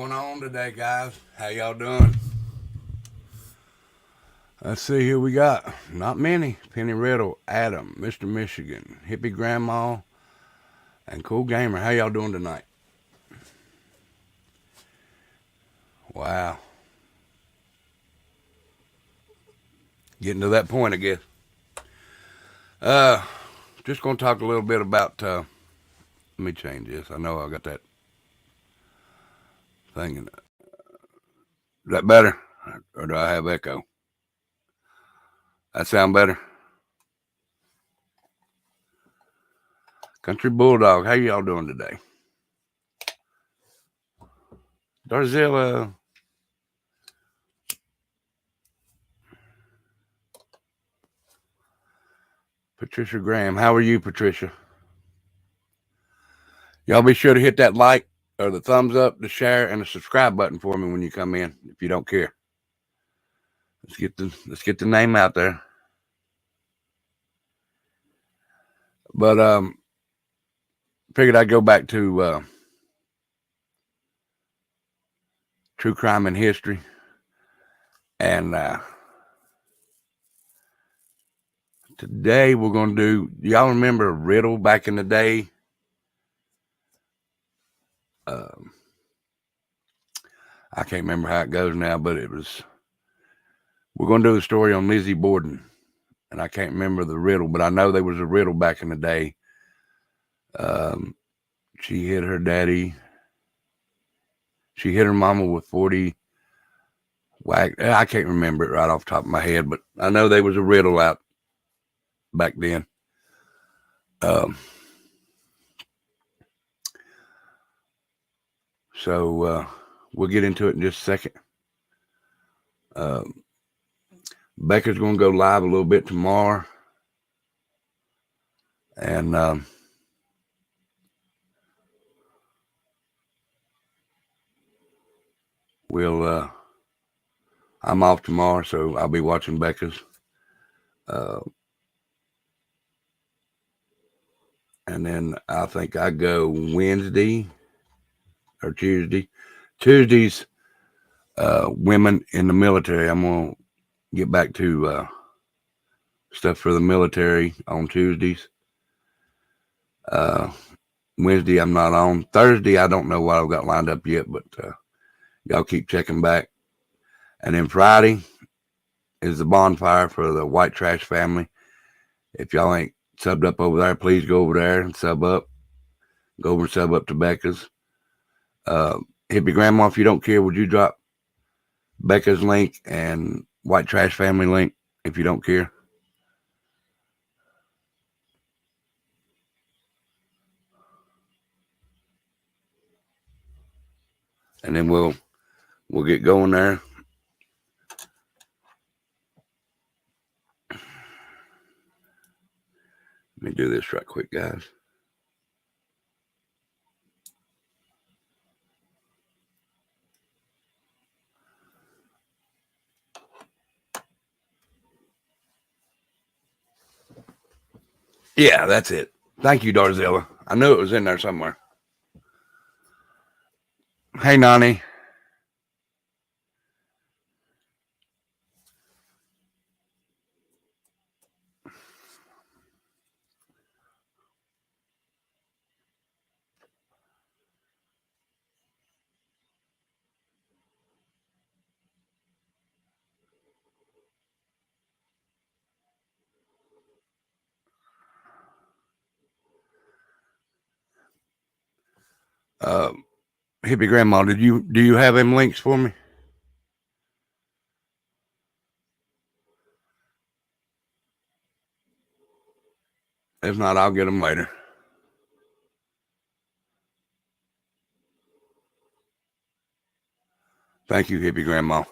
going on today, guys? How y'all doing? Let's see who we got. Not many. Penny Riddle, Adam, Mr. Michigan, Hippie Grandma, and Cool Gamer. How y'all doing tonight? Wow. Getting to that point, I guess. Uh, just gonna talk a little bit about. Let me change this. I know I got that thing. Is that better, or do I have echo? That sound better? Country Bulldog, how y'all doing today? Darzilla, Patricia Graham, how are you, Patricia? Y'all be sure to hit that like or the thumbs up, the share, and the subscribe button for me when you come in. If you don't care, let's get the name out there. But figured I'd go back to true crime and history, and today we're gonna do. Y'all remember a riddle back in the day? I can't remember how it goes now, but it was. We're gonna do a story on Lizzie Borden, and I can't remember the riddle, but I know there was a riddle back in the day. She hit her daddy. She hit her mama with 40 whack. I can't remember it right off the top of my head, but I know there was a riddle out back then. So we'll get into it in just a second. Becca's going to go live a little bit tomorrow, and we'll. I'm off tomorrow, so I'll be watching Becca's. And then I think I go Wednesday or Tuesday. Tuesday's women in the military. I'm going to get back to stuff for the military on Tuesdays. Wednesday, I'm not on. Thursday, I don't know what I've got lined up yet, but y'all keep checking back. And then Friday is the bonfire for the white trash family. If y'all ain't subbed up over there, please go over there and sub up. Go over and sub up to Becca's. Hippie Grandma, if you don't care, would you drop Becca's link and white trash family link if you don't care? And then we'll get going there. Let me do this right quick, guys. Yeah, that's it. Thank you, Darzilla. I knew it was in there somewhere. Hey, Nani. Hippie Grandma, do you have them links for me? If not, I'll get them later. Thank you, Hippie Grandma.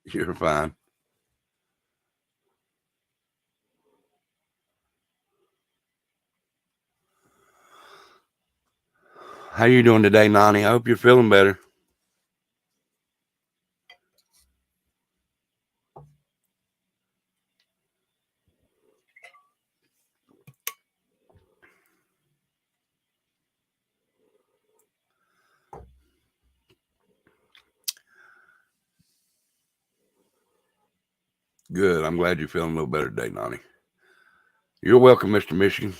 You're fine. How you doing today, Nani? I hope you're feeling better. Good. I'm glad you're feeling a little better today, Nani. You're welcome, Mr. Michigan.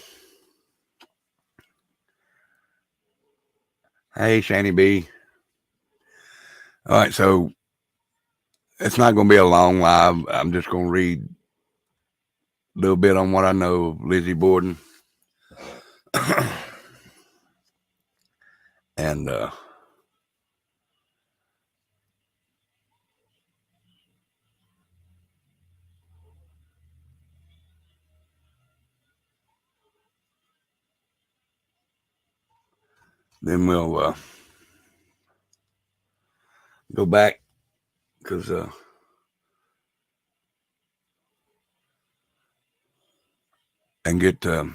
Hey, Shani B. All right, so it's not going to be a long live. I'm just going to read a little bit on what I know of Lizzie Borden. And then we'll go back because and get I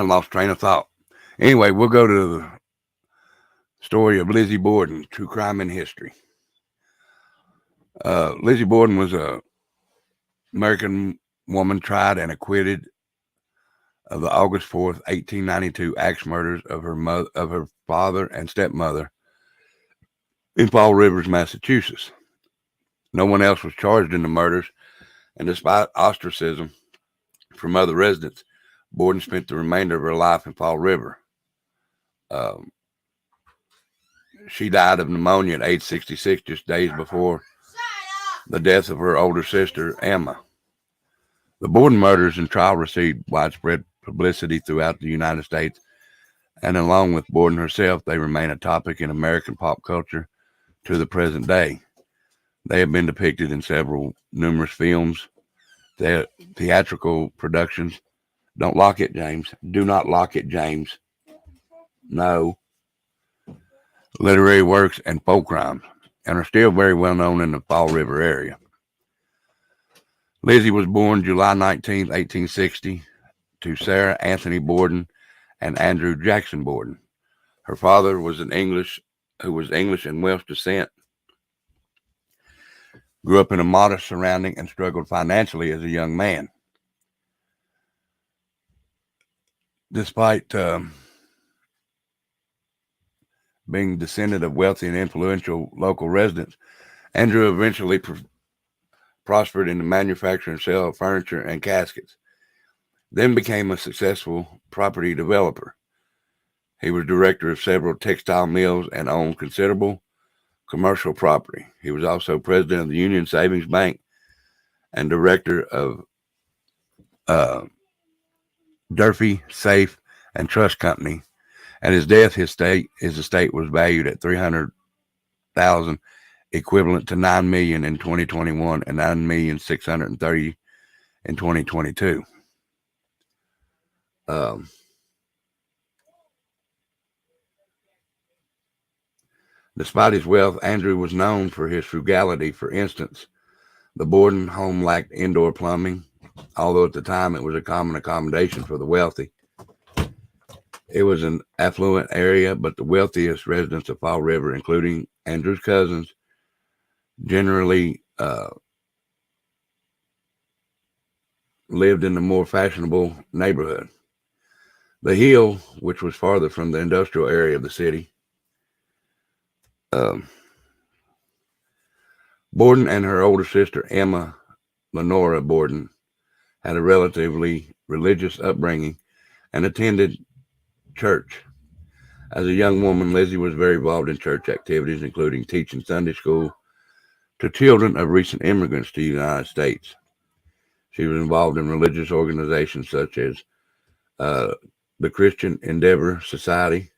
lost train of thought. Anyway, we'll go to the story of Lizzie Borden, true crime in history. Lizzie Borden was a American woman tried and acquitted of the August 4th, 1892 axe murders of her father and stepmother in Fall Rivers, Massachusetts. No one else was charged in the murders, and despite ostracism from other residents, Borden spent the remainder of her life in Fall River. She died of pneumonia at age 66, just days before the death of her older sister, Emma. The Borden murders and trial received widespread publicity throughout the United States, and along with Borden herself, they remain a topic in American pop culture to the present day. They have been depicted in numerous films, theatrical productions. Don't lock it, James. Do not lock it, James. No. Literary works and folk crimes, and are still very well known in the Fall River area. Lizzie was born July 19, 1860, to Sarah Anthony Borden and Andrew Jackson Borden. Her father was English and Welsh descent. Grew up in a modest surrounding and struggled financially as a young man. Despite being descendant of wealthy and influential local residents, Andrew eventually prospered in the manufacture and sale of furniture and caskets, then became a successful property developer. He was director of several textile mills and owned considerable commercial property. He was also president of the Union Savings Bank and director of Durfee Safe and Trust Company. At his death, his estate was valued at $300,000, equivalent to $9 million in 2021 and $9,630,000 in 2022. Despite his wealth, Andrew was known for his frugality. For instance, the Borden home lacked indoor plumbing, although at the time it was a common accommodation for the wealthy. It was an affluent area, but the wealthiest residents of Fall River, including Andrew's cousins, generally lived in the more fashionable neighborhood. The Hill, which was farther from the industrial area of the city, Borden and her older sister, Emma Lenora Borden, had a relatively religious upbringing and attended church. As a young woman, Lizzie was very involved in church activities, including teaching Sunday school to children of recent immigrants to the United States. She was involved in religious organizations such as the Christian Endeavor Society,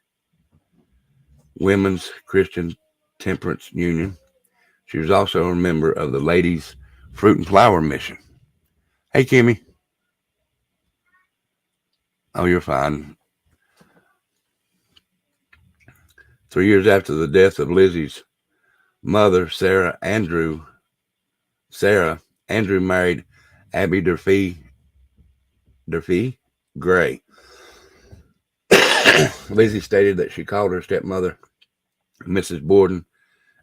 Women's Christian Temperance Union. She was also a member of the Ladies Fruit and Flower Mission. Hey, Kimmy. Oh, you're fine. 3 years after the death of Lizzie's mother, Andrew married Abby Durfee Gray. Lizzie stated that she called her stepmother, Mrs. Borden,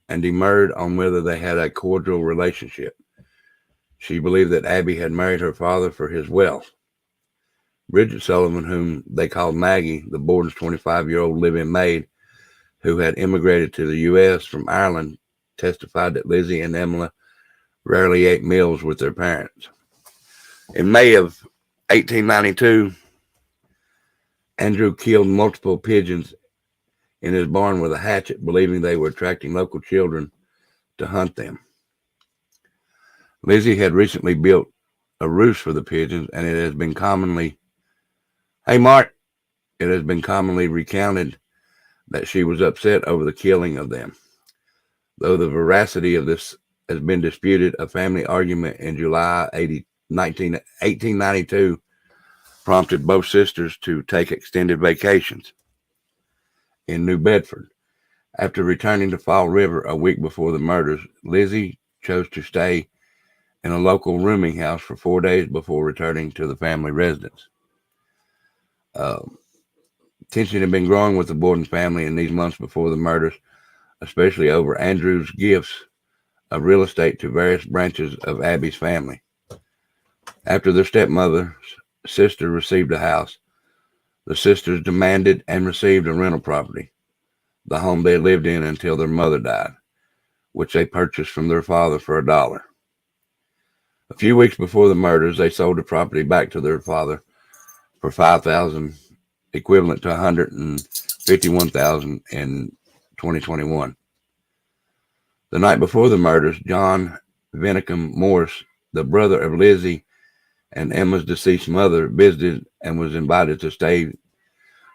and demurred on whether they had a cordial relationship. She believed that Abby had married her father for his wealth. Bridget Sullivan, whom they called Maggie, the Borden's 25-year-old live-in maid, who had immigrated to the U.S. from Ireland, testified that Lizzie and Emma rarely ate meals with their parents. In May of 1892, Andrew killed multiple pigeons in his barn with a hatchet, believing they were attracting local children to hunt them. Lizzie had recently built a roost for the pigeons, and it has been commonly recounted that she was upset over the killing of them. Though the veracity of this has been disputed, a family argument in July 1892 prompted both sisters to take extended vacations in New Bedford. After returning to Fall River a week before the murders, Lizzie chose to stay in a local rooming house for 4 days before returning to the family residence. Tension had been growing with the Borden family in these months before the murders, especially over Andrew's gifts of real estate to various branches of Abby's family. After their stepmother's sister received a house, the sisters demanded and received a rental property, the home they lived in until their mother died, which they purchased from their father for $1. A few weeks before the murders, they sold the property back to their father for $5,000, equivalent to $151,000 in 2021. The night before the murders, John Vinicum Morse, the brother of Lizzie and Emma's deceased mother, visited and was invited to stay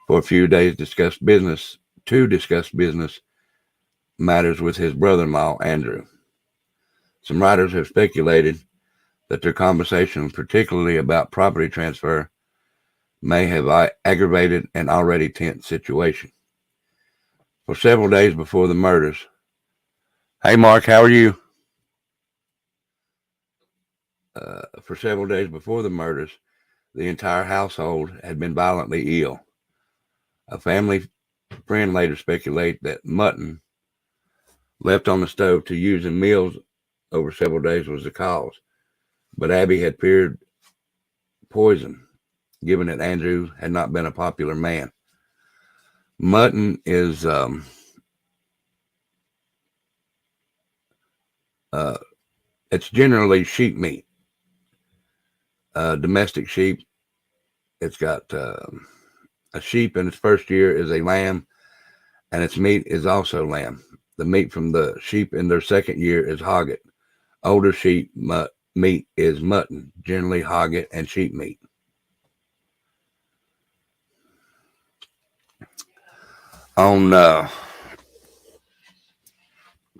for a few days to discuss business matters with his brother-in-law, Andrew. Some writers have speculated that their conversation, particularly about property transfer, may have aggravated an already tense situation. For several days before the murders, hey Mark, how are you? For several days before the murders, the entire household had been violently ill. A family friend later speculated that mutton left on the stove to use in meals over several days was the cause, but Abby had feared poison, given that Andrew had not been a popular man. Mutton is it's generally sheep meat, domestic sheep. It's got a sheep in its first year is a lamb, and its meat is also lamb. The meat from the sheep in their second year is hogget. Older sheep meat is mutton, generally hogget and sheep meat. On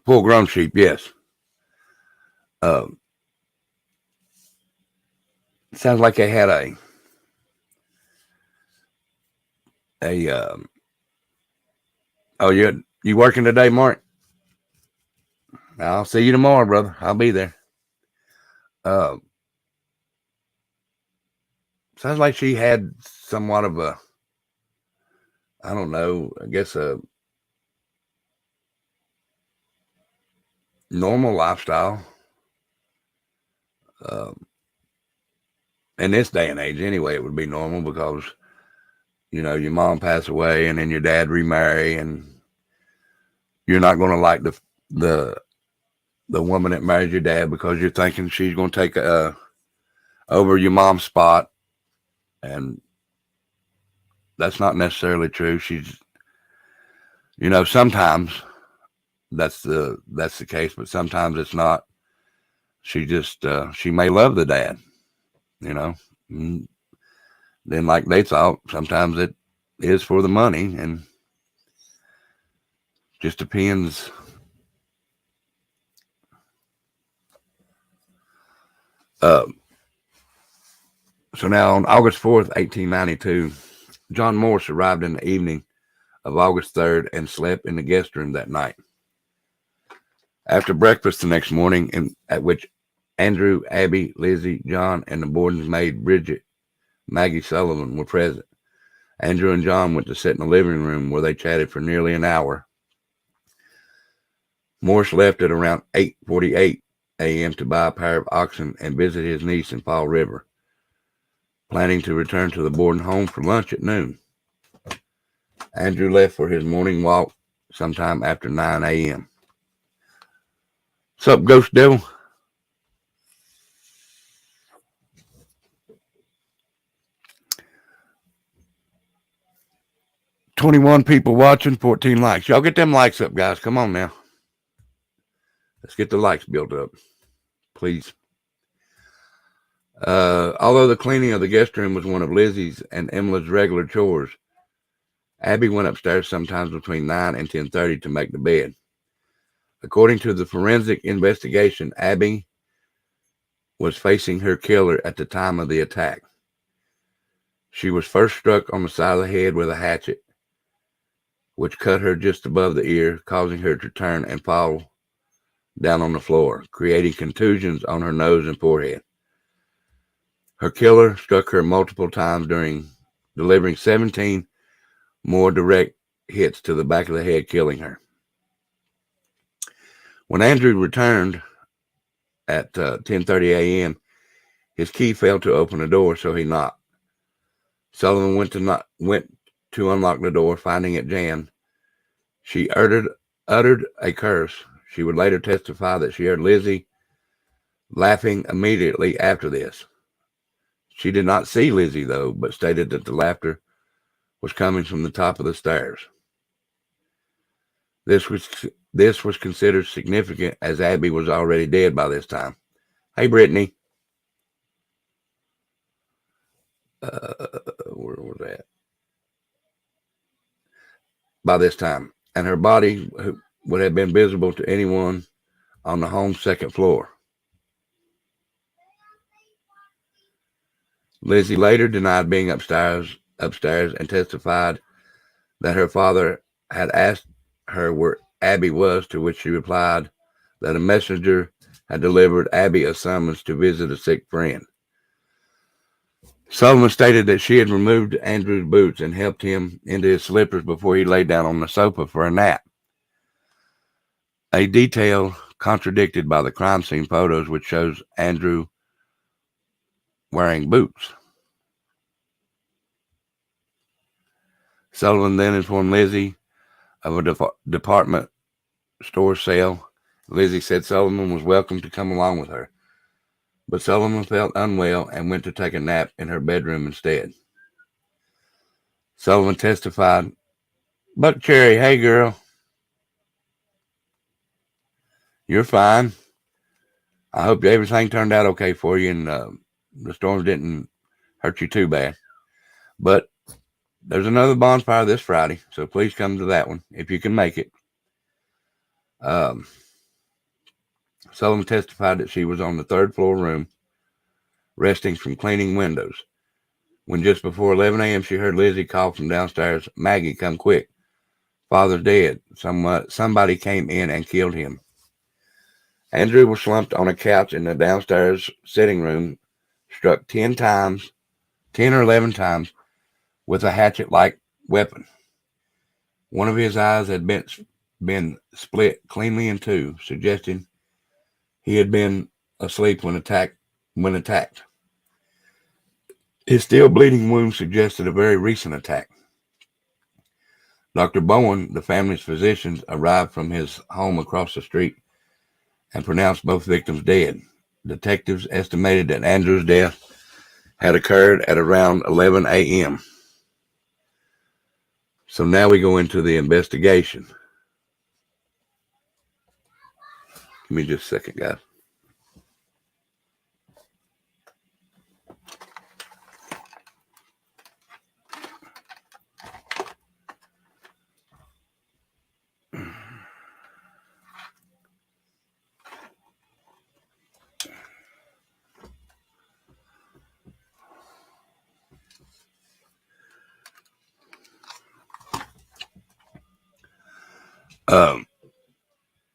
full-grown sheep, yes. Sounds like they had oh, you working today, Mark? I'll see you tomorrow, brother. I'll be there. Sounds like she had somewhat of a, I don't know, I guess a normal lifestyle. In this day and age, anyway, it would be normal because, you know, your mom passed away and then your dad remarry, and you're not going to like the woman that married your dad because you're thinking she's going to take over your mom's spot, and that's not necessarily true. She's, you know, sometimes that's the case, but sometimes it's not. She just she may love the dad, you know. And then, like they thought, sometimes it is for the money, and just depends. So now on August 4th, 1892, John Morse arrived in the evening of August 3rd and slept in the guest room that night. After breakfast the next morning, at which Andrew, Abby, Lizzie, John, and the Borden's maid Bridget, Maggie Sullivan, were present, Andrew and John went to sit in the living room where they chatted for nearly an hour. Morris left at around 8:48 a.m. to buy a pair of oxen and visit his niece in Fall River, planning to return to the boarding home for lunch at noon. Andrew left for his morning walk sometime after 9 a.m. Sup, Ghost Devil? "21 people watching, 14 likes. Y'all get them likes up, guys. Come on now. Let's get the likes built up, please. Although the cleaning of the guest room was one of Lizzie's and Emily's regular chores, Abby went upstairs sometimes between 9 and 10:30 to make the bed. According to the forensic investigation, Abby was facing her killer at the time of the attack. She was first struck on the side of the head with a hatchet, which cut her just above the ear, causing her to turn and fall down on the floor, creating contusions on her nose and forehead. Her killer struck her multiple times, delivering 17 more direct hits to the back of the head, killing her. When Andrew returned at 10:30 a.m., his key failed to open the door, so he knocked. Sullivan went to unlock the door, finding it jammed. She uttered a curse. She would later testify that she heard Lizzie laughing immediately after this. She did not see Lizzie, though, but stated that the laughter was coming from the top of the stairs. This was considered significant, as Abby was already dead by this time. Hey, Brittany. Where was that? By this time, and her body would have been visible to anyone on the home's second floor. Lizzie later denied being upstairs and testified that her father had asked her where Abby was, to which she replied that a messenger had delivered Abby a summons to visit a sick friend. Sullivan stated that she had removed Andrew's boots and helped him into his slippers before he lay down on the sofa for a nap, a detail contradicted by the crime scene photos, which shows Andrew wearing boots. Sullivan then informed Lizzie of a department store sale. Lizzie said Sullivan was welcome to come along with her, but Sullivan felt unwell and went to take a nap in her bedroom instead. Sullivan testified, "Buck Cherry, hey girl, you're fine. I hope everything turned out okay for you and the storms didn't hurt you too bad. But there's another bonfire this Friday, so please come to that one if you can make it." Sullivan testified that she was on the third floor room, resting from cleaning windows, when just before 11 a.m. she heard Lizzie call from downstairs, "Maggie, come quick. Father's dead. Somebody came in and killed him." Andrew was slumped on a couch in the downstairs sitting room, struck 10 or 11 times, with a hatchet-like weapon. One of his eyes had been split cleanly in two, suggesting he had been asleep when attacked. His still bleeding wound suggested a very recent attack. Dr. Bowen, the family's physician, arrived from his home across the street and pronounced both victims dead. Detectives estimated that Andrew's death had occurred at around 11 a.m. So now we go into the investigation. Give me just a second, guys.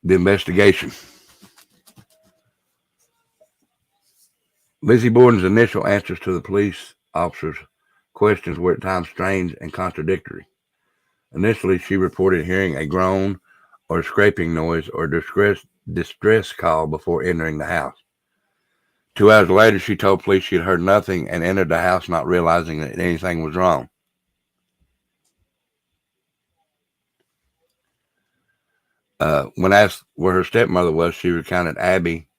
The investigation. Lizzie Borden's initial answers to the police officers' questions were at times strange and contradictory. Initially, she reported hearing a groan or scraping noise or distress call before entering the house. 2 hours later, she told police she had heard nothing and entered the house not realizing that anything was wrong. When asked where her stepmother was, she recounted Abby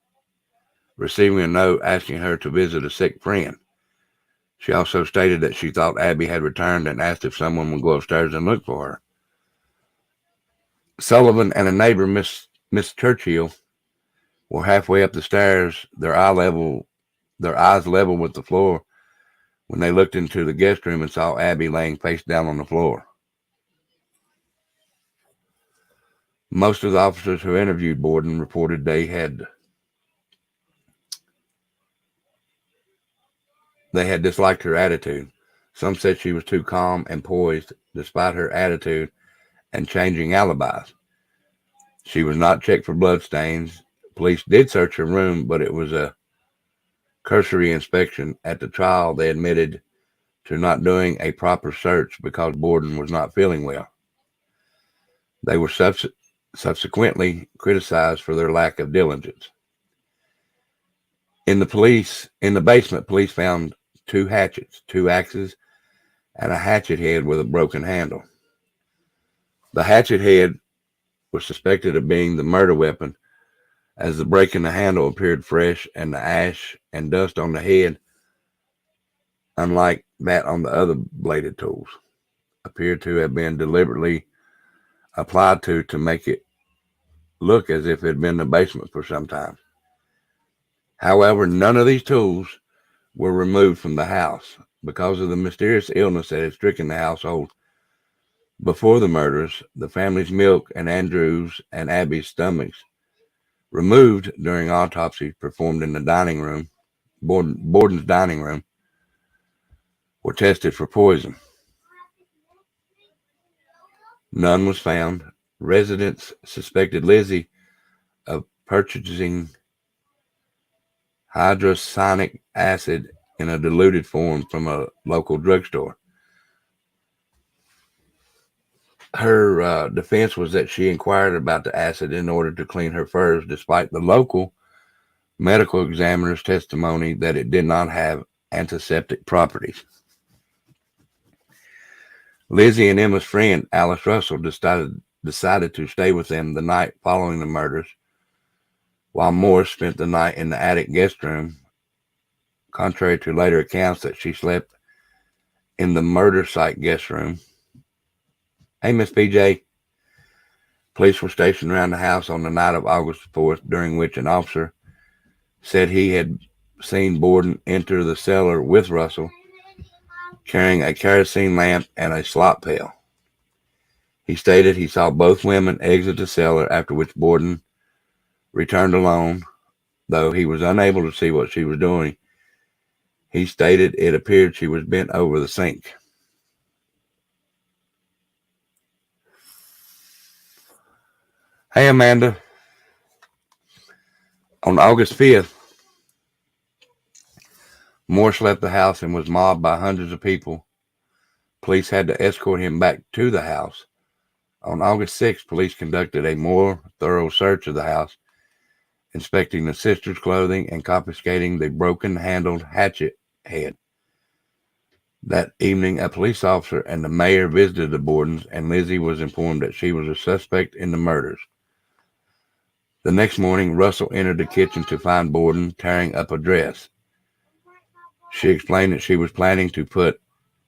receiving a note asking her to visit a sick friend. She also stated that she thought Abby had returned and asked if someone would go upstairs and look for her. Sullivan and a neighbor, Miss Churchill, were halfway up the stairs, their eyes level with the floor, when they looked into the guest room and saw Abby laying face down on the floor. Most of the officers who interviewed Borden reported they had disliked her attitude. Some said she was too calm and poised despite her attitude and changing alibis. She was not checked for bloodstains. Police did search her room, but it was a cursory inspection. At the trial, they admitted to not doing a proper search because Borden was not feeling well. They were subsequently criticized for their lack of diligence. In the basement, police found 2 hatchets, 2 axes, and a hatchet head with a broken handle. The hatchet head was suspected of being the murder weapon, as the break in the handle appeared fresh and the ash and dust on the head, unlike that on the other bladed tools, appeared to have been deliberately applied to make it look as if it had been in the basement for some time. However, none of these tools were removed from the house because of the mysterious illness that had stricken the household before the murders. The family's milk and Andrew's and Abby's stomachs, removed during autopsy performed in the dining room, Borden's dining room, were tested for poison. None was found. Residents suspected Lizzie of purchasing hydrocyanuric acid in a diluted form from a local drugstore. Her defense was that she inquired about the acid in order to clean her furs, despite the local medical examiner's testimony that it did not have antiseptic properties. Lizzie and Emma's friend, Alice Russell, decided to stay with them the night following the murders, while Morris spent the night in the attic guest room. Contrary to later accounts that she slept in the murder site guest room. Hey, Miss PJ. Police were stationed around the house on the night of August 4th, during which an officer said he had seen Borden enter the cellar with Russell, carrying a kerosene lamp and a slop pail. He stated he saw both women exit the cellar, after which Borden returned alone, though he was unable to see what she was doing. He stated it appeared she was bent over the sink. Hey, Amanda. On August 5th, Morris left the house and was mobbed by hundreds of people. Police had to escort him back to the house. On August 6th, police conducted a more thorough search of the house, inspecting the sisters' clothing and confiscating the broken-handled hatchet head. That evening, a police officer and the mayor visited the Bordens, and Lizzie was informed that she was a suspect in the murders. The next morning, Russell entered the kitchen to find Borden tearing up a dress. She explained that she was planning to put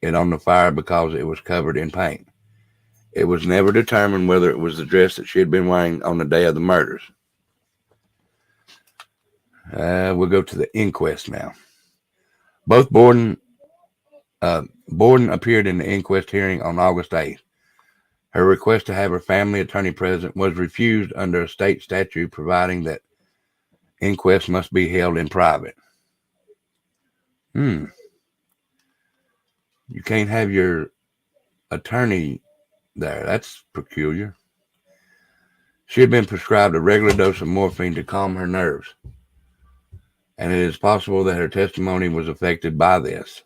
it on the fire because it was covered in paint. It was never determined whether it was the dress that she had been wearing on the day of the murders. We'll go to the inquest now. Both Borden appeared in the inquest hearing on August 8th. Her request to have her family attorney present was refused under a state statute providing that inquests must be held in private. You can't have your attorney there. That's peculiar. She had been prescribed a regular dose of morphine to calm her nerves, and it is possible that her testimony was affected by this.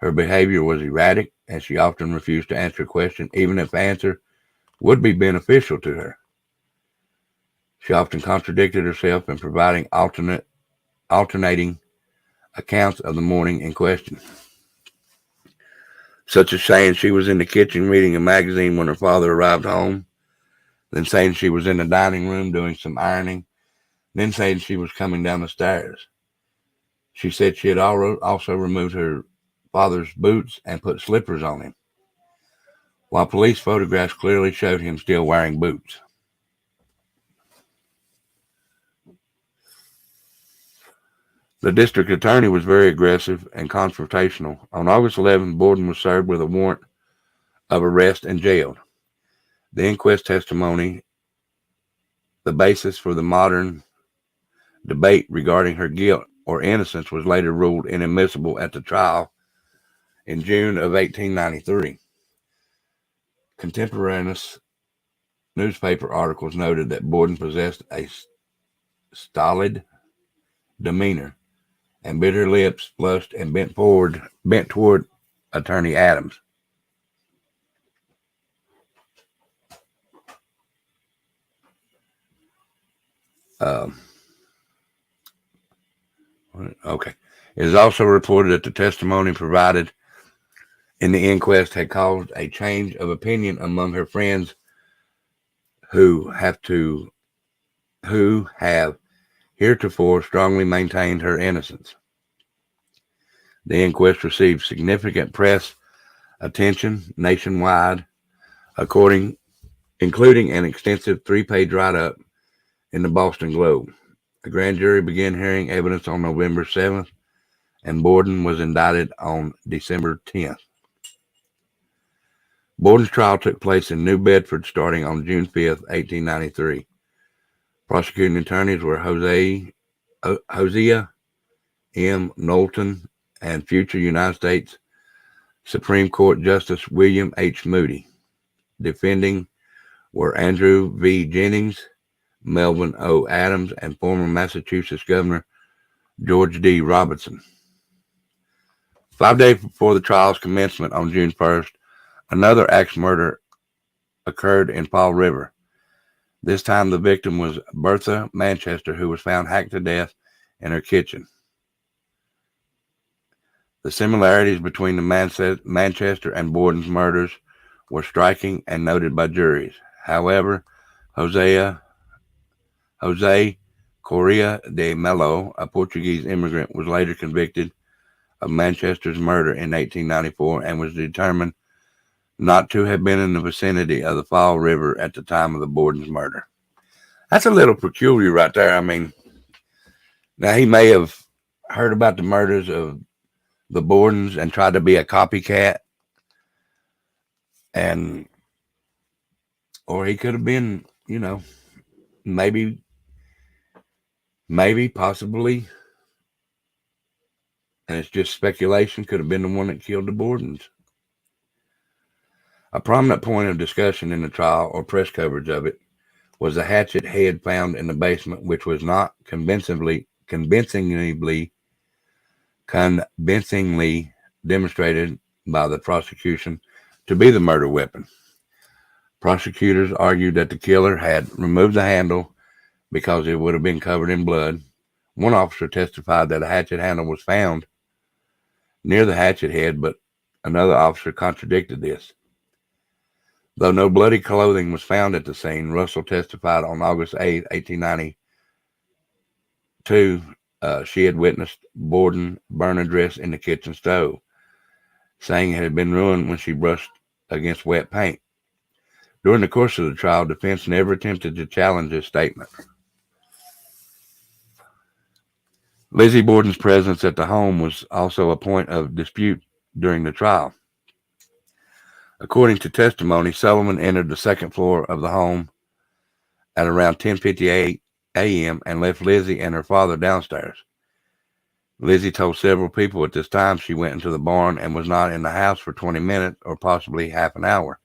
Her behavior was erratic, and she often refused to answer a question, even if the answer would be beneficial to her. She often contradicted herself in providing alternating accounts of the morning in question, such as saying she was in the kitchen reading a magazine when her father arrived home, then saying she was in the dining room doing some ironing, then saying she was coming down the stairs. She said she had also removed her father's boots and put slippers on him, while police photographs clearly showed him still wearing boots. The district attorney was very aggressive and confrontational. On August 11th, Borden was served with a warrant of arrest and jailed. The inquest testimony, the basis for the modern debate regarding her guilt or innocence, was later ruled inadmissible at the trial in June of 1893. Contemporaneous newspaper articles noted that Borden possessed a stolid demeanor and bit her lips, flushed, and bent toward Attorney Adams. Okay. It is also reported that the testimony provided in the inquest had caused a change of opinion among her friends who have heretofore strongly maintained her innocence. The inquest received significant press attention nationwide, including an extensive 3-page write-up in the Boston Globe. The grand jury began hearing evidence on November 7th, and Borden was indicted on December 10th. Borden's trial took place in New Bedford starting on June 5th, 1893. Prosecuting attorneys were Hosea M. Knowlton and future United States Supreme Court Justice William H. Moody. Defending were Andrew V. Jennings, Melvin O. Adams, and former Massachusetts Governor George D. Robinson. 5 days before the trial's commencement on June 1st, another axe murder occurred in Fall River. This time the victim was Bertha Manchester, who was found hacked to death in her kitchen. The similarities between the Manchester and Borden's murders were striking and noted by juries. However, Jose Correa de Melo, a Portuguese immigrant, was later convicted of Manchester's murder in 1894 and was determined not to have been in the vicinity of the Fall River at the time of the Borden's murder. That's a little peculiar right there. I mean, now he may have heard about the murders of the Bordens and tried to be a copycat, or he could have been, maybe, possibly, and it's just speculation, could have been the one that killed the Bordens. A prominent point of discussion in the trial, or press coverage of it, was the hatchet head found in the basement, which was not convincingly demonstrated by the prosecution to be the murder weapon. Prosecutors argued that the killer had removed the handle because it would have been covered in blood. One officer testified that a hatchet handle was found near the hatchet head, but another officer contradicted this. Though no bloody clothing was found at the scene, Russell testified on August 8, 1892, she had witnessed Borden burn a dress in the kitchen stove, saying it had been ruined when she brushed against wet paint. During the course of the trial, defense never attempted to challenge this statement. Lizzie Borden's presence at the home was also a point of dispute during the trial. According to testimony, Sullivan entered the second floor of the home at around 10:58 a.m. and left Lizzie and her father downstairs. Lizzie told several people at this time she went into the barn and was not in the house for 20 minutes or possibly half an hour.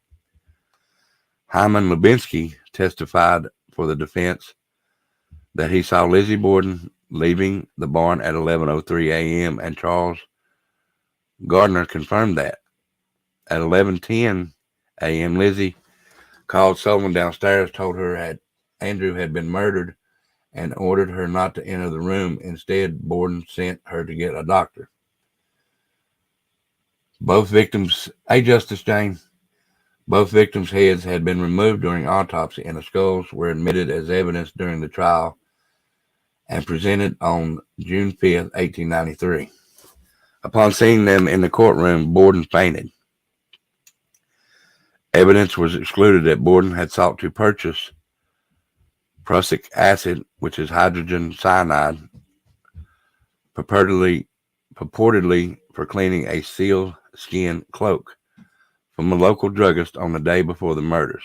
Hyman Lubinsky testified for the defense that he saw Lizzie Borden leaving the barn at 11:03 a.m. and Charles Gardner confirmed that. At 11:10 a.m., Lizzie called Sullivan downstairs, told her Andrew had been murdered, and ordered her not to enter the room. Instead, Borden sent her to get a doctor. Both victims, Justice James, both victims' heads had been removed during autopsy, and the skulls were admitted as evidence during the trial and presented on June 5th, 1893. Upon seeing them in the courtroom, Borden fainted. Evidence was excluded that Borden had sought to purchase prussic acid, which is hydrogen cyanide, purportedly for cleaning a sealskin cloak, from a local druggist on the day before the murders.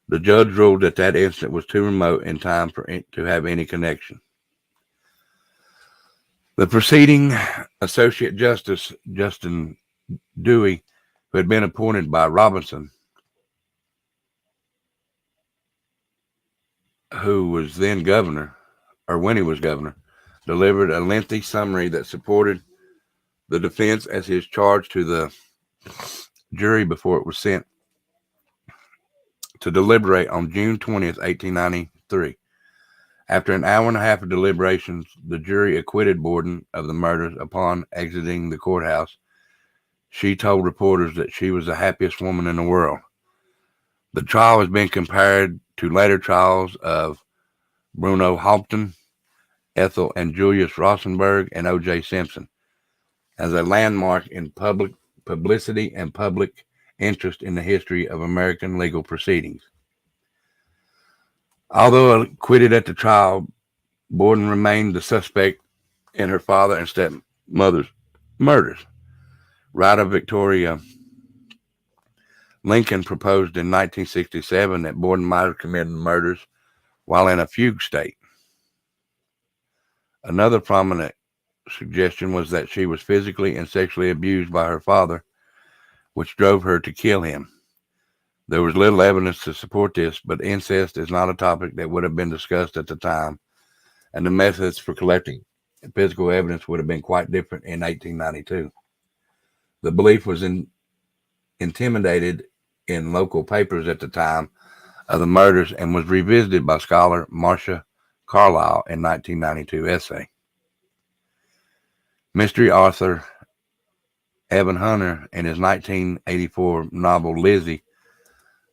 The judge ruled that incident was too remote in time for it to have any connection. The preceding Associate Justice, Justin Dewey, who had been appointed by Robinson, who was then governor, or when he was governor, delivered a lengthy summary that supported the defense as his charge to the jury before it was sent to deliberate on June 20th, 1893. After an hour and a half of deliberations, the jury acquitted Borden of the murders. Upon exiting the courthouse, she told reporters that she was the happiest woman in the world. The trial has been compared to later trials of Bruno Hauptmann, Ethel and Julius Rosenberg, and O.J. Simpson as a landmark in public publicity and public interest in the history of American legal proceedings. Although acquitted at the trial, Borden remained the suspect in her father and stepmother's murders. Writer Victoria Lincoln proposed in 1967 that Borden might have committed the murders while in a fugue state. Another prominent suggestion was that she was physically and sexually abused by her father, which drove her to kill him. There was little evidence to support this, but incest is not a topic that would have been discussed at the time, and the methods for collecting physical evidence would have been quite different in 1892. The belief was intimidated in local papers at the time of the murders and was revisited by scholar Marcia Carlyle in 1992 essay. Mystery author Evan Hunter, in his 1984 novel Lizzie,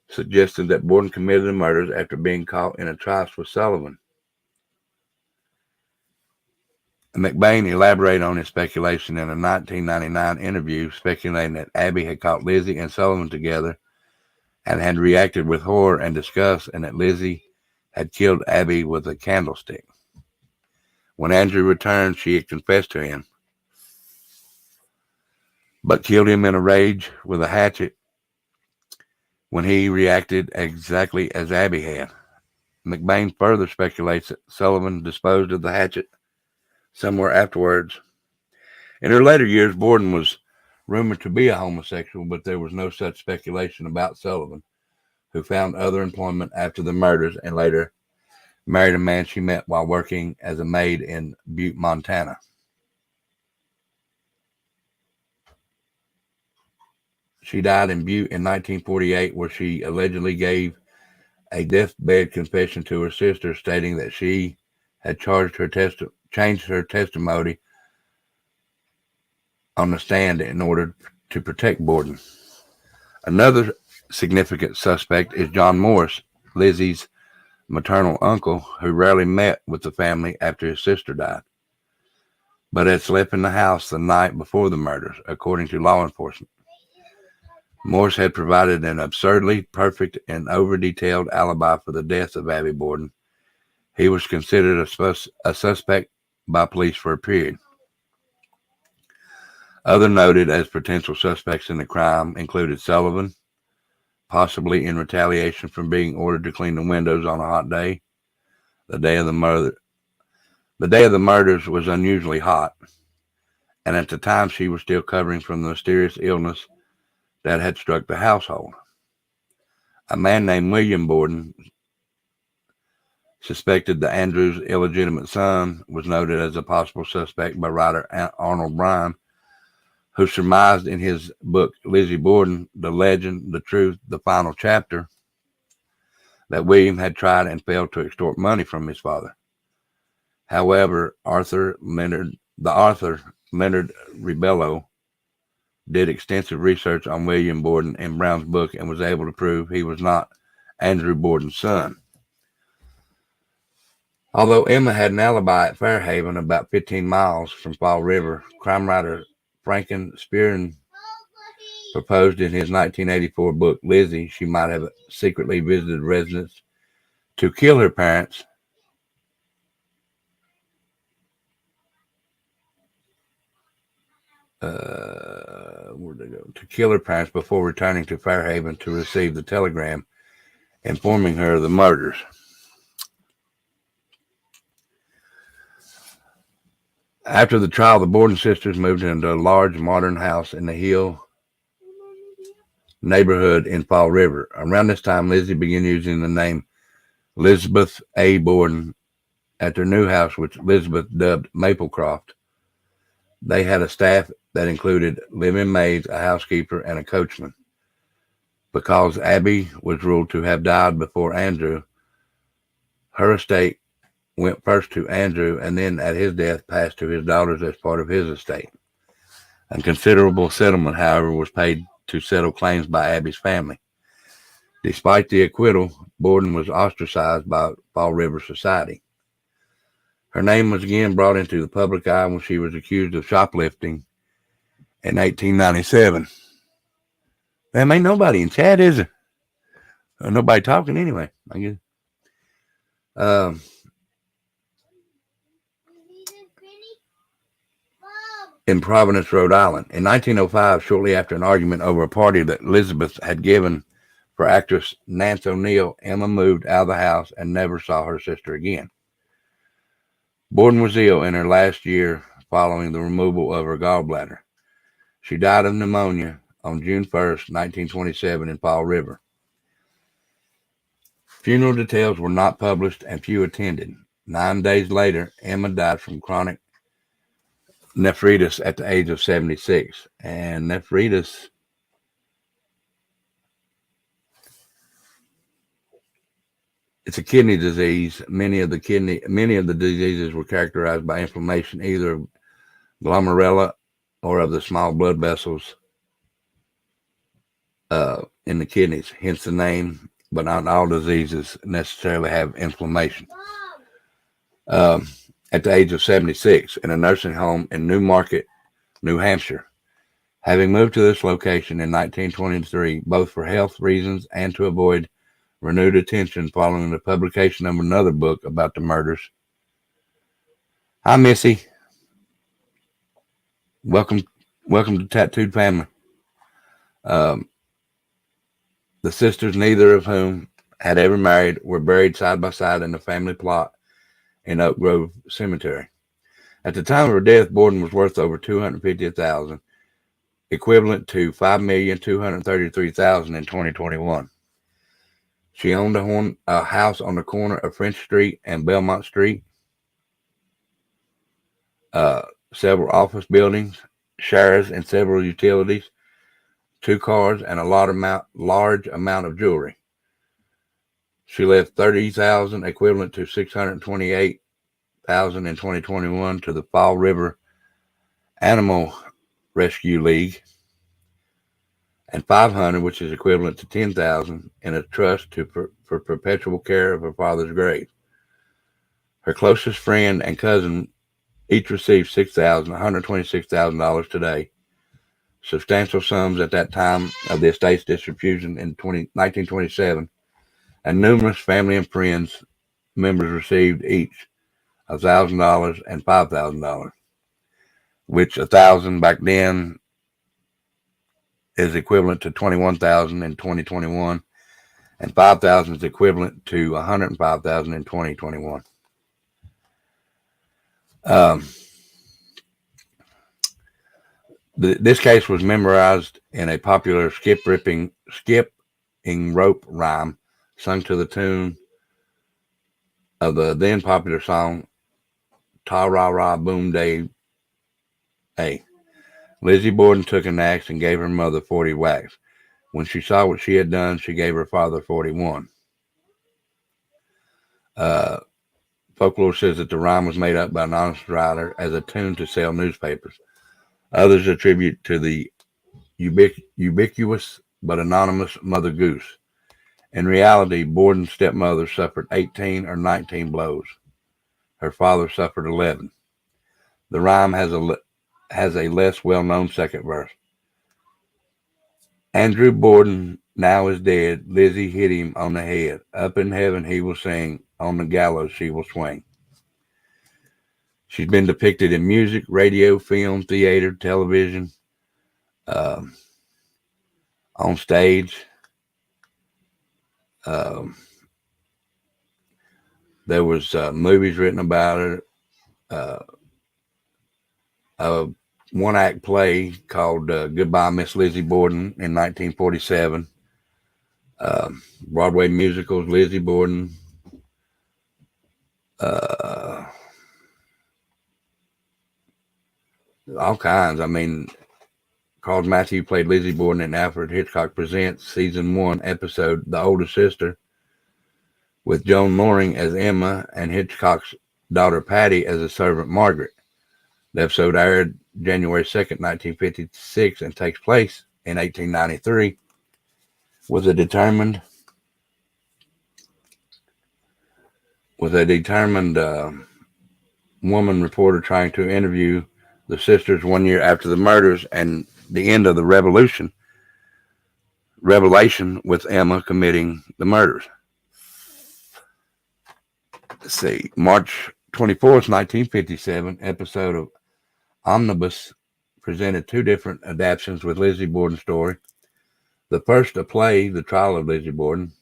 suggested that Borden committed the murders after being caught in a tryst with Sullivan. McBain elaborated on his speculation in a 1999 interview, speculating that Abby had caught Lizzie and Sullivan together and had reacted with horror and disgust, and that Lizzie had killed Abby with a candlestick. When Andrew returned, she had confessed to him, but killed him in a rage with a hatchet when he reacted exactly as Abby had. McBain further speculates that Sullivan disposed of the hatchet somewhere afterwards. In her later years, Borden was rumored to be a homosexual, but there was no such speculation about Sullivan, who found other employment after the murders and later married a man she met while working as a maid in Butte, Montana. She died in Butte in 1948, where she allegedly gave a deathbed confession to her sister, stating that she had changed her testimony on the stand in order to protect Borden. Another significant suspect is John Morris, Lizzie's maternal uncle, who rarely met with the family after his sister died, but had slept in the house the night before the murders, according to law enforcement. Morris had provided an absurdly perfect and over-detailed alibi for the death of Abby Borden. He was considered a suspect by police for a period. Other noted as potential suspects in the crime included Sullivan, possibly in retaliation for being ordered to clean the windows on a hot day. The day of the murders was unusually hot, and at the time she was still recovering from the mysterious illness that had struck the household. A man named William Borden, suspected the Andrews' illegitimate son, was noted as a possible suspect by writer Arnold Bryan, who surmised in his book, Lizzie Borden, The Legend, the Truth, the Final Chapter, that William had tried and failed to extort money from his father. However, Arthur Leonard Rebello did extensive research on William Borden in Brown's book and was able to prove he was not Andrew Borden's son. Although Emma had an alibi at Fairhaven, about 15 miles from Fall River, crime writer Franken Spearin proposed in his 1984 book, Lizzie, she might have secretly visited residence to kill her parents to kill her parents before returning to Fairhaven to receive the telegram informing her of the murders. After the trial, the Borden sisters moved into a large modern house in the Hill neighborhood in Fall River. Around this time, Lizzie began using the name Elizabeth A. Borden at their new house, which Elizabeth dubbed Maplecroft. They had a staff that included living maids, a housekeeper, and a coachman. Because Abby was ruled to have died before Andrew, her estate went first to Andrew and then at his death passed to his daughters as part of his estate. A considerable settlement, however, was paid to settle claims by Abby's family. Despite the acquittal, Borden was ostracized by Fall River society. Her name was again brought into the public eye when she was accused of shoplifting in 1897. There ain't nobody in chat, is there? Or nobody talking anyway, I guess. In Providence, Rhode Island. In 1905, shortly after an argument over a party that Elizabeth had given for actress Nance O'Neill, Emma moved out of the house and never saw her sister again. Borden was ill in her last year following the removal of her gallbladder. She died of pneumonia on June 1st, 1927 in Fall River. Funeral details were not published and few attended. 9 days later, Emma died from chronic nephritis at the age of 76. And nephritis it's a kidney disease. Many of the diseases were characterized by inflammation, either of glomerula or of the small blood vessels in the kidneys, hence the name, but not all diseases necessarily have inflammation. At the age of 76 in a nursing home in Newmarket, New Hampshire. Having moved to this location in 1923, both for health reasons and to avoid renewed attention following the publication of another book about the murders. Hi, Missy. Welcome to Tattooed Family. The sisters, neither of whom had ever married, were buried side by side in the family plot in Oak Grove Cemetery. At the time of her death, Borden was worth over $250,000, equivalent to $5,233,000 in 2021. She owned a house on the corner of French Street and Belmont Street, several office buildings, shares and several utilities, 2 cars, and a large amount of jewelry. She left $30,000, equivalent to $628,000 in 2021, to the Fall River Animal Rescue League, and $500, which is equivalent to $10,000, in a trust for perpetual care of her father's grave. Her closest friend and cousin each received $126,000 today, substantial sums at that time of the estate's distribution in 1927, and numerous family and friends members received each $1,000 and $5,000, which $1,000 back then is equivalent to $21,000 in 2021, and $5,000 is equivalent to $105,000 in 2021. This case was memorized in a popular skipping rope rhyme sung to the tune of the then popular song Ta Ra Ra Boom Day A. Lizzie Borden took an axe and gave her mother 40 whacks. When she saw what she had done, she gave her father 41. Folklore says that the rhyme was made up by an honest writer as a tune to sell newspapers. Others attribute to the ubiquitous but anonymous Mother Goose. In reality, Borden's stepmother suffered 18 or 19 blows. Her father suffered 11. The rhyme has a less well-known second verse. Andrew Borden now is dead. Lizzie hit him on the head. Up in heaven he will sing. On the gallows she will swing. She's been depicted in music, radio, film, theater, television, on stage. There was movies written about her. A one-act play called Goodbye, Miss Lizzie Borden in 1947. Broadway musicals, Lizzie Borden. All kinds. I mean, Carl Matthew played Lizzie Borden in Alfred Hitchcock Presents Season 1 episode The Older Sister, with Joan Loring as Emma and Hitchcock's daughter Patty as the servant Margaret. The episode aired January 2nd, 1956 and takes place in 1893 with a determined woman reporter trying to interview the sisters 1 year after the murders and the end of the revelation with Emma committing the murders. Let's see, March 24th, 1957, episode of Omnibus presented two different adaptations with Lizzie Borden's story. The first, a play, The Trial of Lizzie Borden,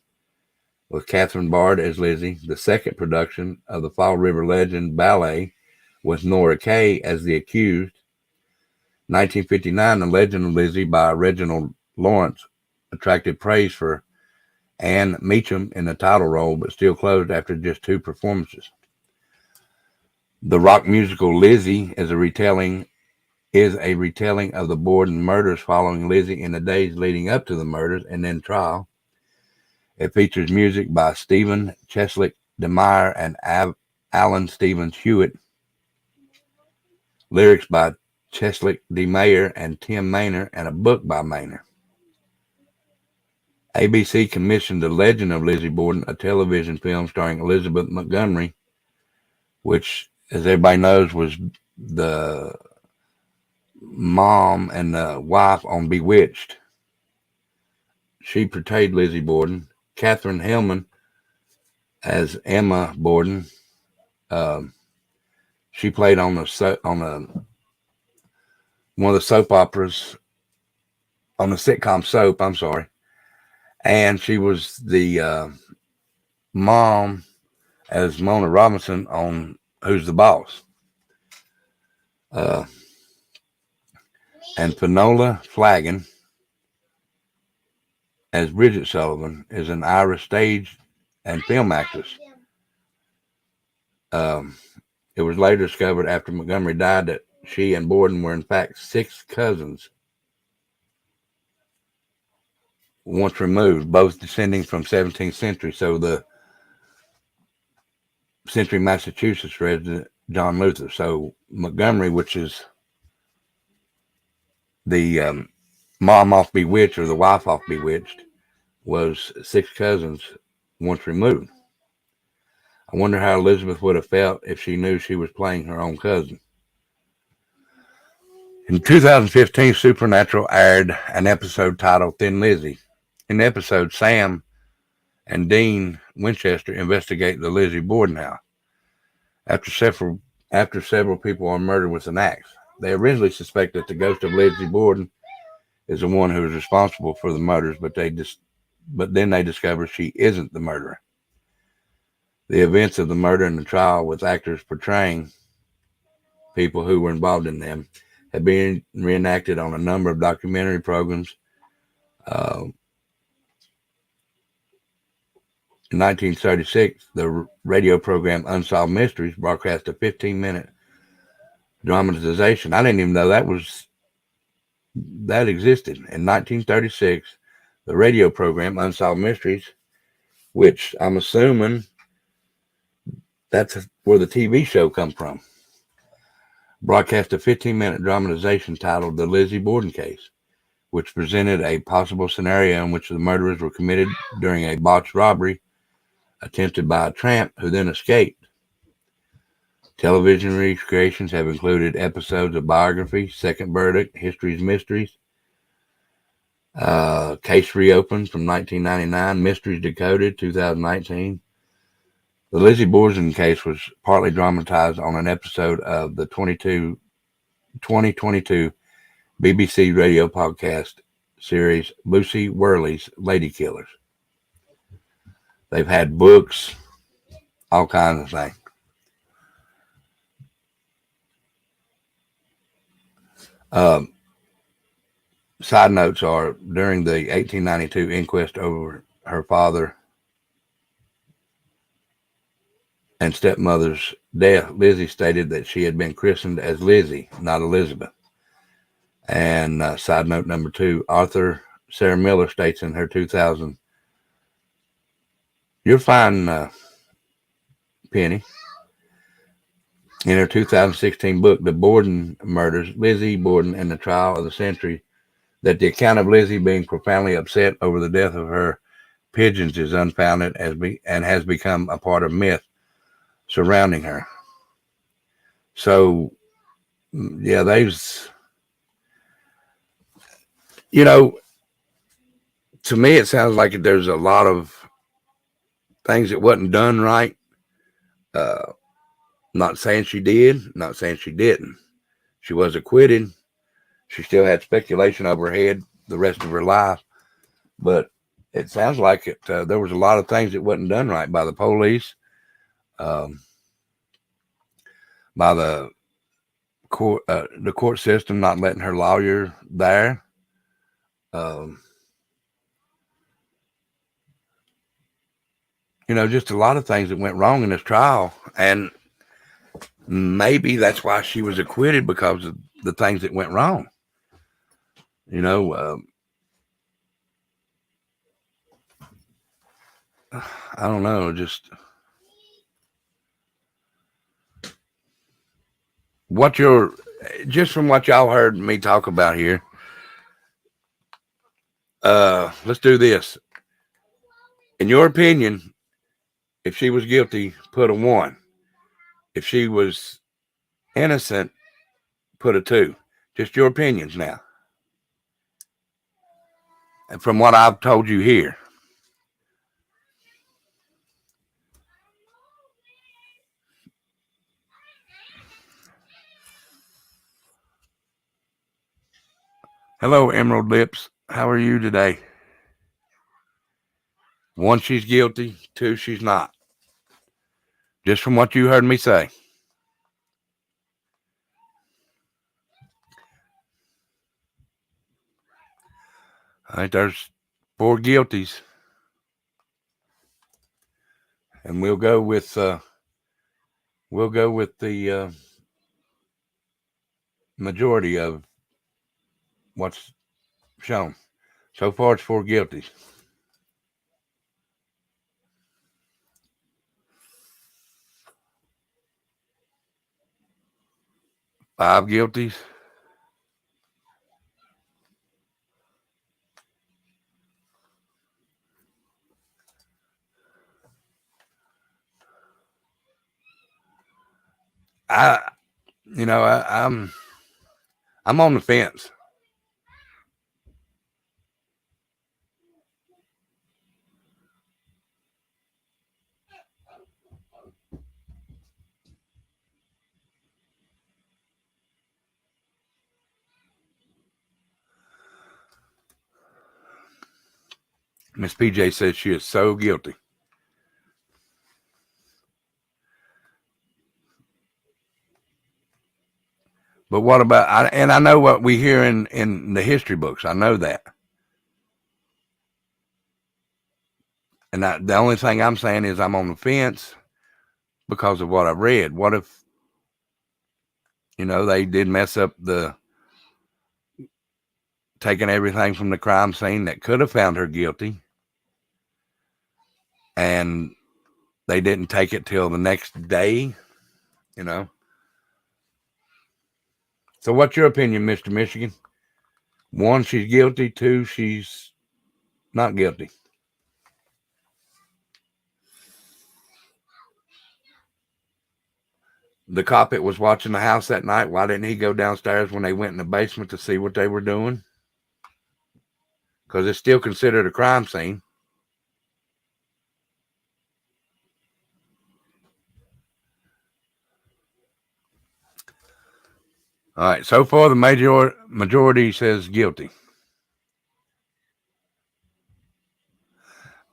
with Catherine Bard as Lizzie. The second production of the Fall River Legend ballet with Nora Kay as the accused. 1959, The Legend of Lizzie by Reginald Lawrence attracted praise for Anne Meacham in the title role, but still closed after just 2 performances. The rock musical Lizzie is a retelling of the Borden murders, following Lizzie in the days leading up to the murders and then trial. It features music by Stephen Chesley DeMeyer and Alan Stevens Hewitt, lyrics by Chesley DeMeyer and Tim Maynor, and a book by Maynor. ABC commissioned The Legend of Lizzie Borden, a television film starring Elizabeth Montgomery, which, as everybody knows, was the mom and the wife on Bewitched. She portrayed Lizzie Borden. Katherine Hellman as Emma Borden. She played on one of the soap operas, on the sitcom Soap, I'm sorry. And she was the mom as Mona Robinson on Who's the Boss. And Finola Flagon as Bridget Sullivan is an Irish stage and film actress. It was later discovered after Montgomery died that she and Borden were in fact 6 cousins, once removed, both descending from 17th century. So the Century, Massachusetts resident John Luther. So Montgomery, which is the mom off Bewitched, or the wife off Bewitched, was 6 cousins once removed. I wonder how Elizabeth would have felt if she knew she was playing her own cousin. In 2015, Supernatural aired an episode titled Thin Lizzie. In the episode, Sam and Dean Winchester investigate the Lizzie Borden house after several people are murdered with an axe. They originally suspect that the ghost of Lizzie Borden is the one who is responsible for the murders, but then they discover she isn't the murderer. The events of the murder and the trial, with actors portraying people who were involved in them, have been reenacted on a number of documentary programs. In 1936, the radio program Unsolved Mysteries broadcast a 15-minute dramatization. I didn't even know that was that existed. In 1936, the radio program Unsolved Mysteries, which I'm assuming that's where the TV show come from, broadcast a 15-minute dramatization titled The Lizzie Borden Case, which presented a possible scenario in which the murders were committed during a botched robbery attempted by a tramp who then escaped. Television recreations have included episodes of Biography, Second Verdict, History's Mysteries, Case Reopened from 1999, Mysteries Decoded 2019. The Lizzie Borden case was partly dramatized on an episode of the 2022 BBC radio podcast series Lucy Worley's Lady Killers. They've had books, all kinds of things. Side notes are, during the 1892 inquest over her father and stepmother's death, Lizzie stated that she had been christened as Lizzie, not Elizabeth. And side note number 2, author Sarah Miller states in her 2000, you're fine, Penny, in her 2016 book, The Borden Murders, Lizzie Borden and the Trial of the Century, that the account of Lizzie being profoundly upset over the death of her pigeons is unfounded and has become a part of myth surrounding her. So, yeah, there's, to me, it sounds like there's a lot of things that wasn't done right. Not saying she did, not saying she didn't. She was acquitted. She still had speculation over her head the rest of her life. But it sounds like there was a lot of things that wasn't done right by the police, by the court system not letting her lawyer there. Just a lot of things that went wrong in this trial. And maybe that's why she was acquitted, because of the things that went wrong. I don't know, just from what y'all heard me talk about here. Let's do this. In your opinion, if she was guilty, put a 1. If she was innocent, put a 2. Just your opinions now. And from what I've told you here. Hello, Emerald Lips. How are you today? 1, she's guilty. 2, she's not. Just from what you heard me say. I think there's 4 guilties. And we'll go with the majority of what's shown. So far, it's 4 guilties. Five guilties. I'm on the fence. Miss PJ says she is so guilty. But what about, and I know what we hear in the history books. I know that. And the only thing I'm saying is I'm on the fence because of what I've read. What if, they did mess up taken everything from the crime scene that could have found her guilty, and they didn't take it till the next day, you know. So what's your opinion, Mr. Michigan? 1, she's guilty. 2, she's not guilty. The cop that was watching the house that night, why didn't he go downstairs when they went in the basement to see what they were doing? Because it's still considered a crime scene. All right, so far the majority says guilty.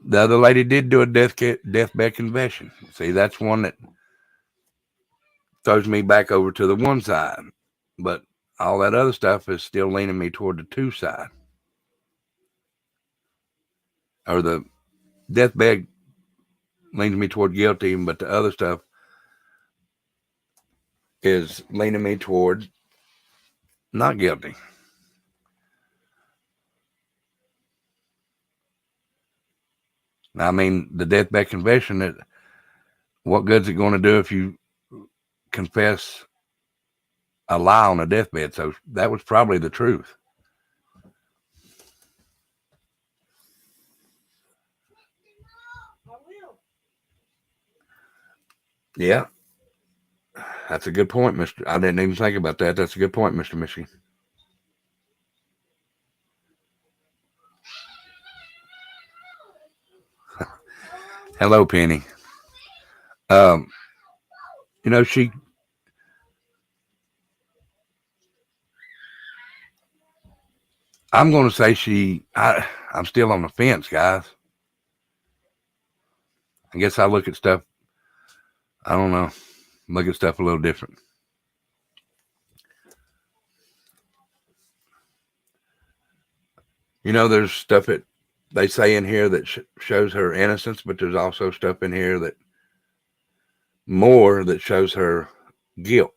The other lady did do a deathbed confession. See, that's one that throws me back over to the 1 side. But all that other stuff is still leaning me toward the 2 side. Or the deathbed leans me toward guilty, but the other stuff is leaning me toward not guilty. I mean, the deathbed confession, what good's it going to do if you confess a lie on a deathbed? So that was probably the truth. Yeah. That's a good point, Mr. I didn't even think about that. That's a good point, Mr. Michigan. Hello, Penny. You know, I'm going to say I'm still on the fence, guys. I guess I look at stuff, I don't know, look at stuff a little different. You know, there's stuff that they say in here that shows her innocence, but there's also stuff in here that shows her guilt.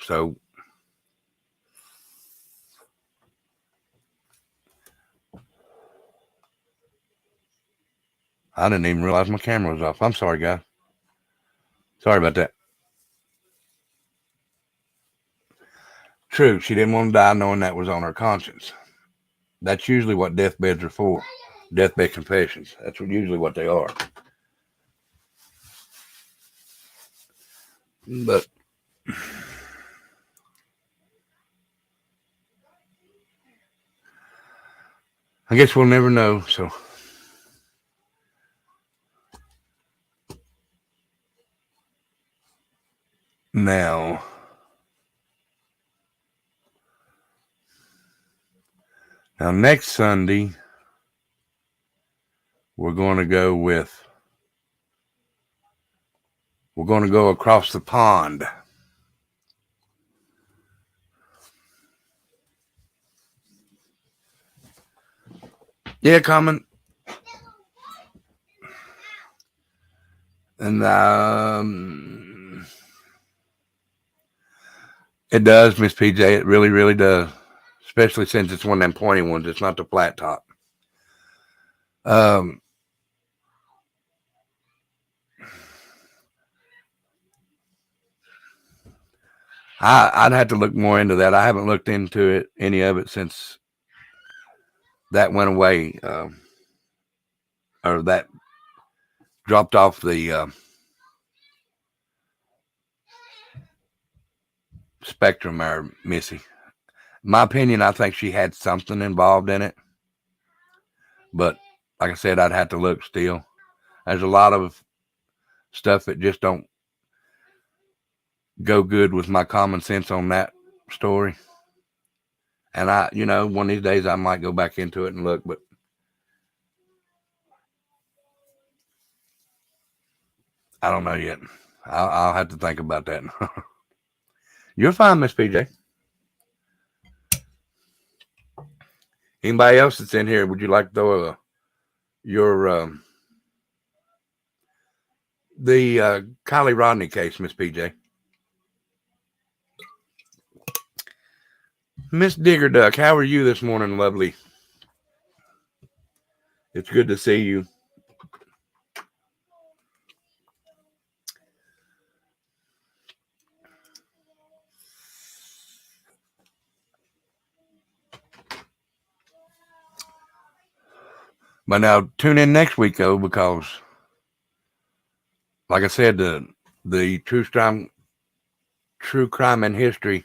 So I didn't even realize my camera was off. I'm sorry, guys. Sorry about that. True, she didn't want to die knowing that was on her conscience. That's usually what deathbeds are for. Deathbed confessions. That's usually what they are. But I guess we'll never know. So now next Sunday, we're going to go across the pond. Yeah, comment. And it does, Miss PJ. It really, really does. Especially since it's one of them pointy ones. It's not the flat top. I'd have to look more into that. I haven't looked into any of it since that went away, or that dropped off the spectrum, or Missy. My opinion, I think she had something involved in it. But like I said, I'd have to look still. There's a lot of stuff that just don't go good with my common sense on that story. And one of these days I might go back into it and look, but I don't know yet. I'll have to think about that. You're fine, Miss PJ. Anybody else that's in here, would you like to throw the Kylie Rodney case, Miss PJ? Miss Digger Duck, how are you this morning, lovely? It's good to see you. But now tune in next week, though, because, like I said, the true crime and history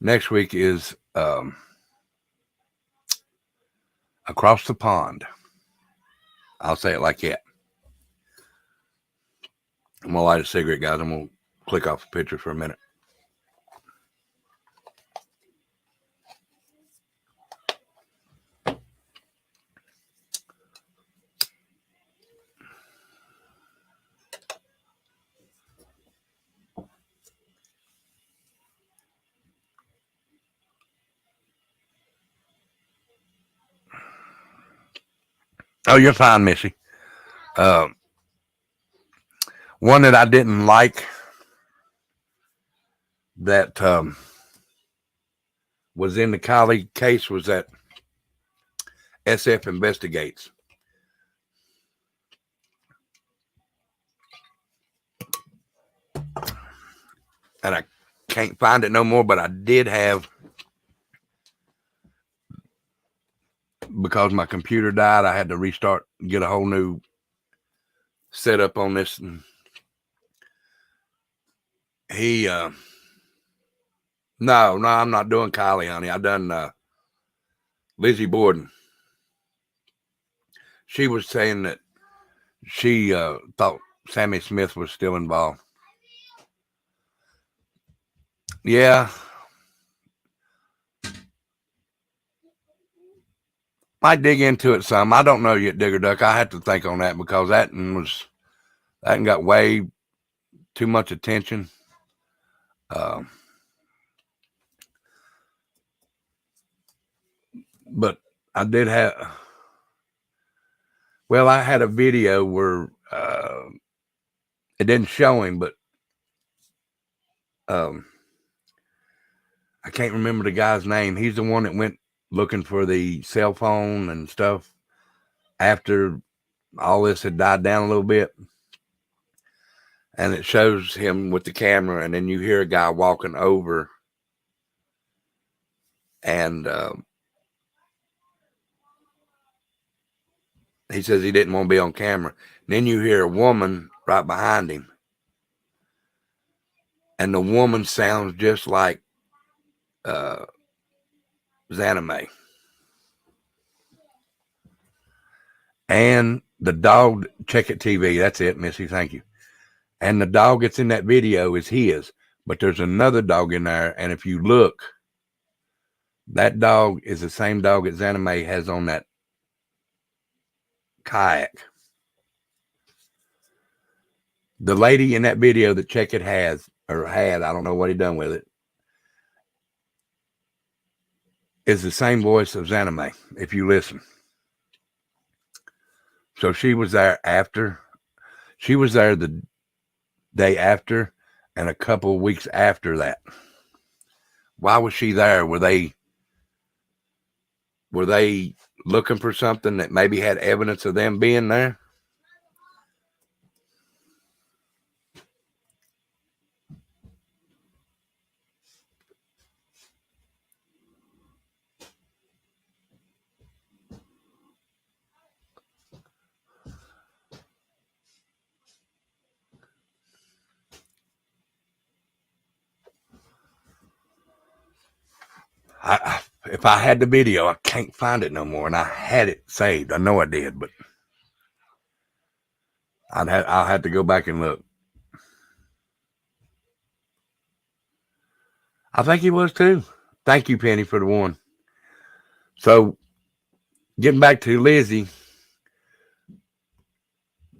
next week is across the pond. I'll say it like that. I'm gonna light a cigarette, guys. I'm gonna click off the picture for a minute. Oh, you're fine, Missy. One that I didn't like that was in the Kylie case was that SF investigates. And I can't find it no more, but I did have, because my computer died, I had to restart, get a whole new setup on this. And he, no, I'm not doing Kylie, honey. I done Lizzie Borden. She was saying that she thought Sammy Smith was still involved. Yeah. Might dig into it some. I don't know yet, Digger Duck. I have to think on that because that got way too much attention. But I did have, well, I had a video where it didn't show him, but I can't remember the guy's name. He's the one that went looking for the cell phone and stuff after all this had died down a little bit. And it shows him with the camera, and then you hear a guy walking over, and he says he didn't want to be on camera. And then you hear a woman right behind him, and the woman sounds just like Zanime. And the dog, check it TV. That's it, Missy. Thank you. And the dog that's in that video is his, but there's another dog in there. And if you look, that dog is the same dog that Zanime has on that kayak. The lady in that video that Check It had, I don't know what he done with it, is the same voice of Zanime, if you listen. So she was there after. She was there the day after and a couple of weeks after that. Why was she there? Were they looking for something that maybe had evidence of them being there? If I had the video, I can't find it no more, and I had it saved. I know I did, but I'll have to go back and look. I think he was too. Thank you, Penny, for the one. So, getting back to Lizzie,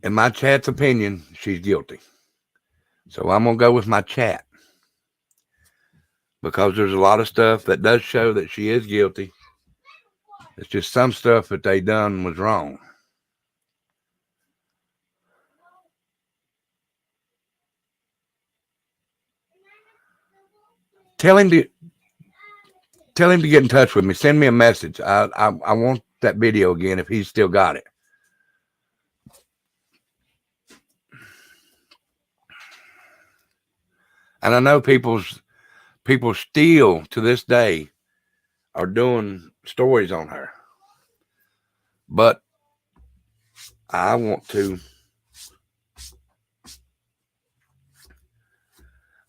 in my chat's opinion, she's guilty. So I'm gonna go with my chat because there's a lot of stuff that does show that she is guilty. It's just some stuff that they done was wrong. Tell him to Tell him to get in touch with me. Send me a message. I want that video again if he's still got it. And I know people still to this day are doing stories on her. But I want to.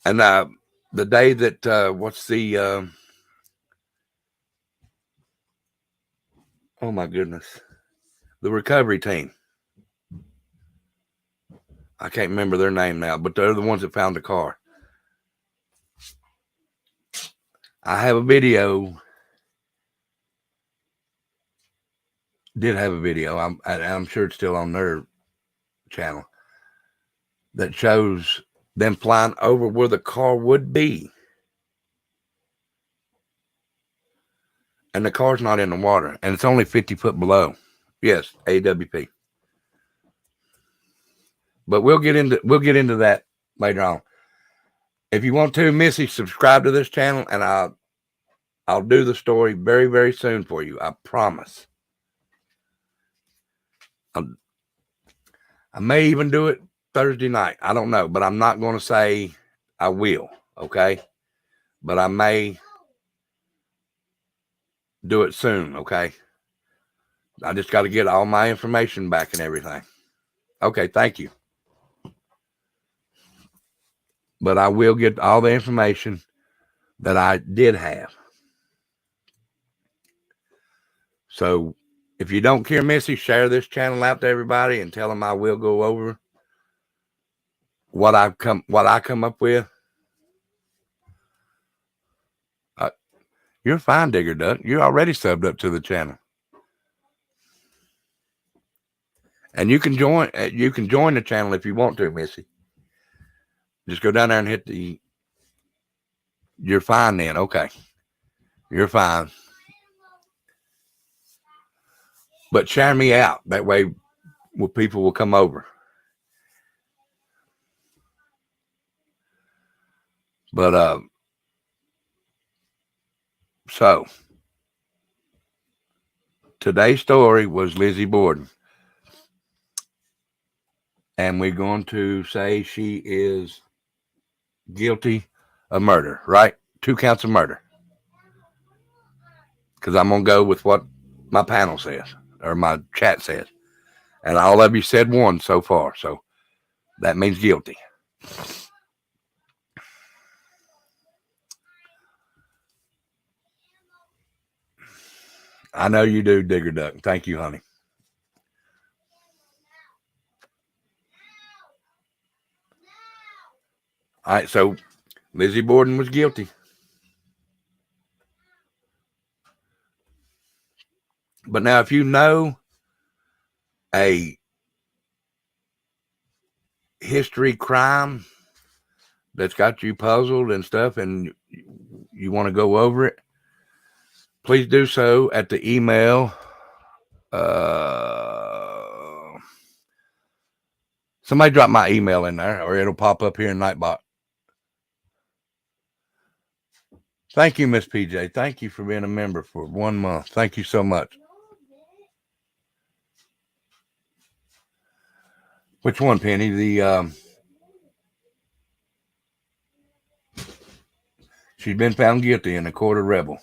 And the day that, what's the, oh my goodness, the recovery team. I can't remember their name now, but they're the ones that found the car. I have a video. Did have a video. I'm sure it's still on their channel that shows them flying over where the car would be. And the car's not in the water, and it's only 50 foot below. Yes, AWP. But we'll get into that later on. If you want to, Missy, subscribe to this channel, and I'll do the story very, very soon for you. I promise. I may even do it Thursday night. I don't know, but I'm not going to say I will, okay? But I may do it soon, okay? I just got to get all my information back and everything. Okay, thank you. But I will get all the information that I did have. So if you don't care, Missy, share this channel out to everybody and tell them I will go over what I come up with. You're fine, Digger Duck. You're already subbed up to the channel. And you can join the channel if you want to, Missy. Just go down there and hit the. You're fine then. Okay. You're fine. But share me out. That way people will come over. But so today's story was Lizzie Borden. And we're going to say she is guilty of murder, right? 2 counts of murder. Because I'm going to go with what my panel says, or my chat says. And all of you said 1 so far. So that means guilty. I know you do, Digger Duck. Thank you, honey. All right, so Lizzie Borden was guilty. But now, if you know a history crime that's got you puzzled and stuff, and you want to go over it, please do so at the email. Somebody drop my email in there, or it'll pop up here in Nightbot. Thank you, Miss PJ. Thank you for being a member for 1 month. Thank you so much. Which one, Penny? She's been found guilty in the court of Rebel.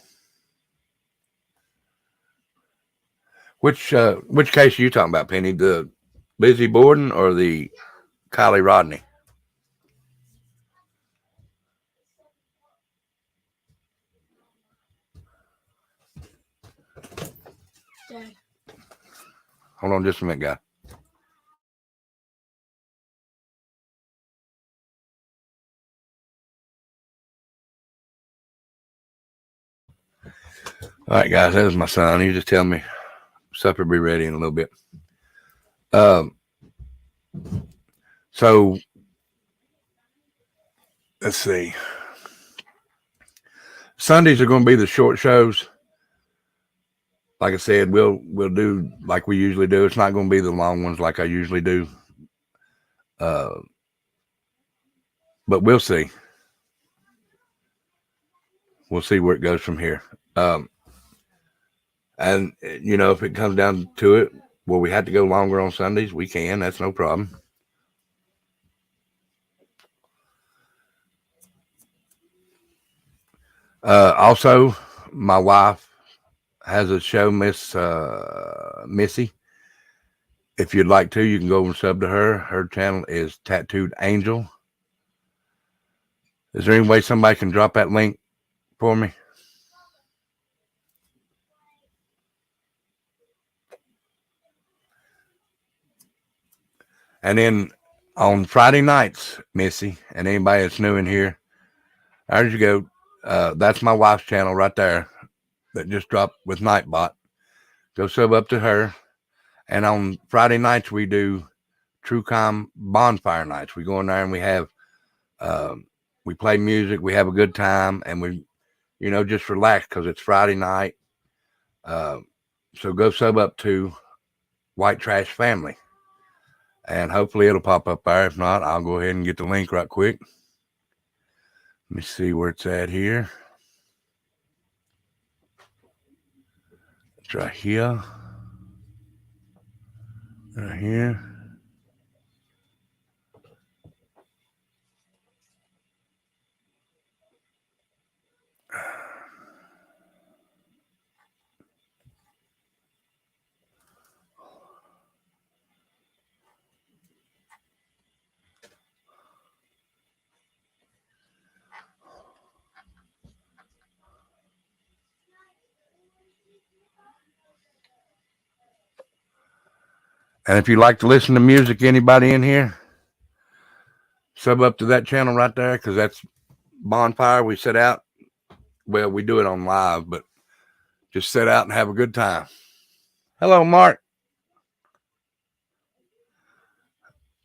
Which case are you talking about, Penny? The Lizzie Borden or the Kylie Rodney? Dad. Hold on just a minute, guy. All right, guys, that was my son. He just tell me supper be ready in a little bit. So let's see. Sundays are going to be the short shows. Like I said, we'll do like we usually do. It's not going to be the long ones like I usually do. But we'll see. we'll see where it goes from here. And you know, if it comes down to it, well, we have to go longer on Sundays, we can. That's no problem. Also, my wife has a show, Miss Missy. If you'd like to, you can go over and sub to her. Her channel is Tattooed Angel. Is there any way somebody can drop that link for me? And then on Friday nights, Missy, and anybody that's new in here, there you go. That's my wife's channel right there that just dropped with Nightbot. Go sub up to her. And on Friday nights, we do True Crime bonfire nights. We go in there and we play music, we have a good time, and we, you know, just relax because it's Friday night. So go sub up to White Trash Family, and hopefully it'll pop up there. If not, I'll go ahead and get the link right quick. Let me see where it's at here. It's right here. Right here. And if you like to listen to music, anybody in here, sub up to that channel right there, because that's bonfire. We set out. Well, we do it on live, but just set out and have a good time. Hello, Mark.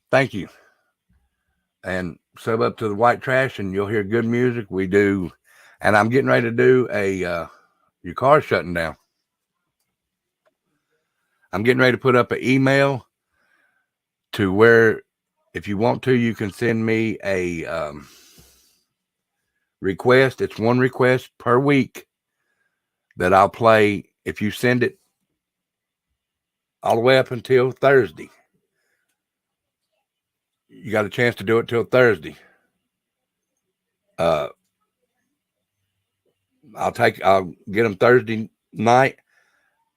Thank you. And sub up to the White Trash, and you'll hear good music. We do, and I'm getting ready to do your car's shutting down. I'm getting ready to put up an email to where, if you want to, you can send me a request. It's one request per week that I'll play. If you send it all the way up until Thursday, you got a chance to do it till Thursday. I'll get them Thursday night,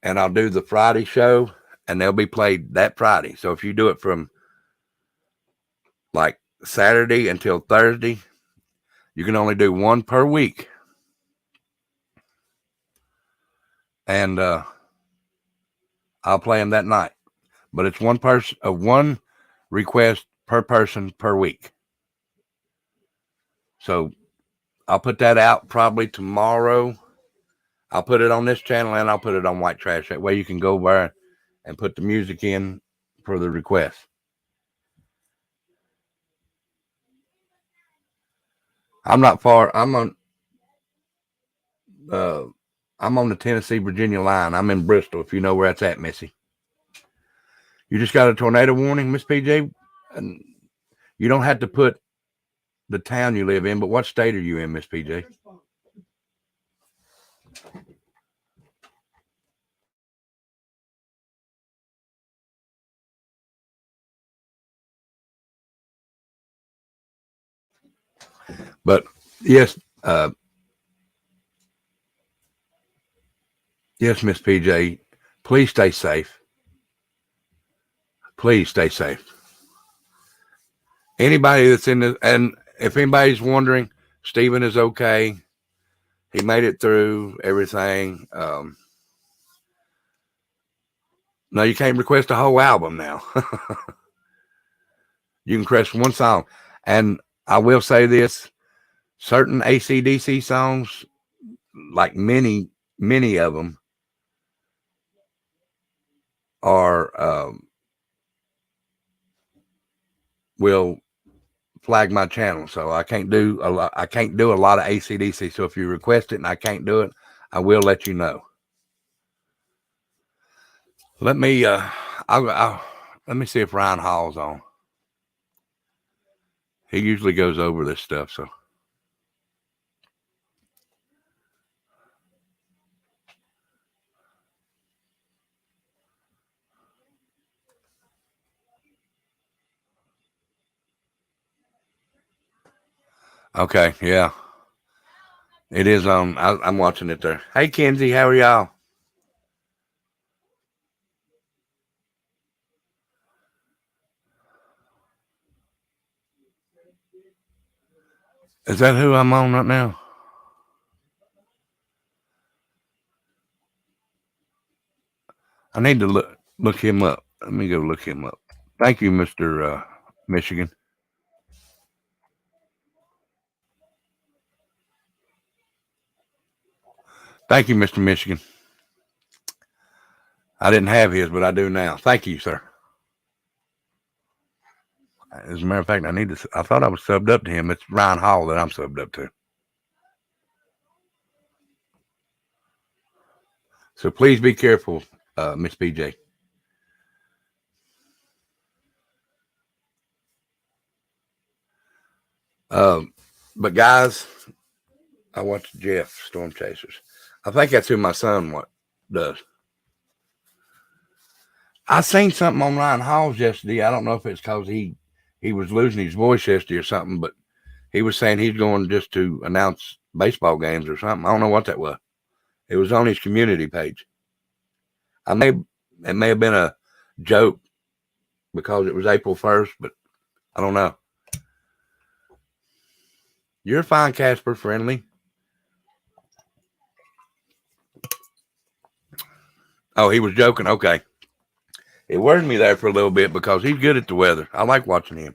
and I'll do the Friday show, and they'll be played that Friday. So if you do it from like Saturday until Thursday, you can only do one per week. And I'll play them that night. But it's one request per person per week. So I'll put that out probably tomorrow. I'll put it on this channel, and I'll put it on White Trash. That way you can go there and put the music in for the request. I'm not far. I'm on the Tennessee-Virginia line. I'm in Bristol, if you know where that's at, Missy. You just got a tornado warning, Miss PJ? And you don't have to put the town you live in, but what state are you in, Miss PJ? But yes, yes, Miss PJ, please stay safe. Please stay safe. Anybody that's in the, and if anybody's wondering, Stephen is okay. He made it through everything. No, you can't request a whole album now. You can request one song. And I will say this, certain AC/DC songs, like many of them, are will flag my channel, so I can't do a lot. I can't do a lot of AC/DC. So if you request it and I can't do it, I will let you know. Let me let me see if Ryan Hall's on. He usually goes over this stuff, so. Okay, yeah. It is on. I'm watching it there. Hey, Kenzie, how are y'all? Is that who I'm on right now? I need to look him up. Let me go look him up. Thank you, Mr. Michigan. Thank you, Mr. Michigan. I didn't have his, but I do now. Thank you, sir. As a matter of fact, I need to. I thought I was subbed up to him. It's Ryan Hall that I'm subbed up to. So please be careful, Miss PJ. But guys, I watched Jeff Storm Chasers. I think that's who my son does. I seen something on Ryan Hall's yesterday. I don't know if it's because he was losing his voice yesterday or something, but he was saying he's going just to announce baseball games or something. I don't know what that was. It was on his community page. It may have been a joke because it was April 1st, but I don't know. You're fine, Casper, friendly. Oh, he was joking. Okay. It worried me there for a little bit because he's good at the weather. I like watching him.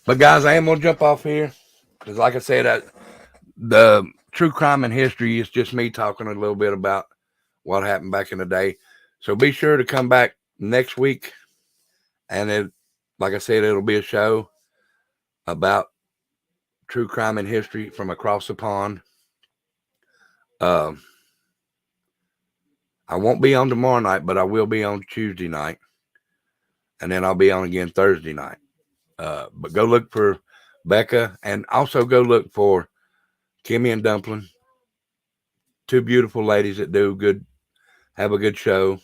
But guys, I am gonna jump off here because, like I said, the true crime in history is just me talking a little bit about what happened back in the day. So be sure to come back next week, and like I said, it'll be a show about true crime in history from across the pond. I won't be on tomorrow night, but I will be on Tuesday night, and then I'll be on again Thursday night. But go look for Becca, and also go look for Kimmy and Dumpling, two beautiful ladies that have a good show.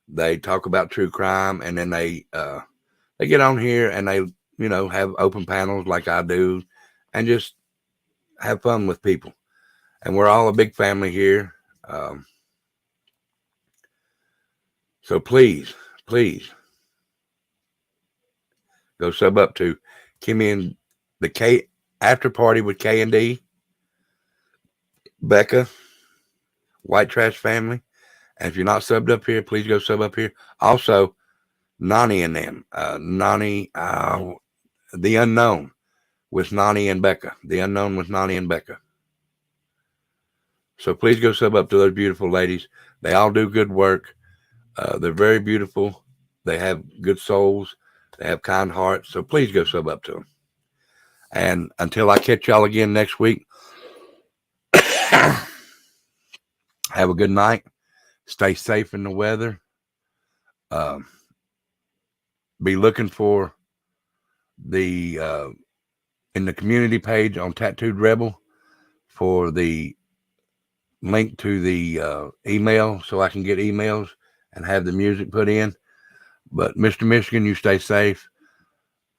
They talk about true crime, and then they get on here and they have open panels like I do, and just have fun with people. And we're all a big family here. So please go sub up to Kimmy and the K After Party with K and D, Becca, White Trash Family. And if you're not subbed up here, please go sub up here. Also, Nani and them. Nani, The Unknown with Nani and Becca. The Unknown with Nani and Becca. So please go sub up to those beautiful ladies. They all do good work. They're very beautiful. They have good souls. They have kind hearts. So please go sub up to them. And until I catch y'all again next week, have a good night. Stay safe in the weather. Be looking for in the community page on Tattooed Rebel for the link to the email so I can get emails and have the music put in. But Mr. Michigan, you stay safe.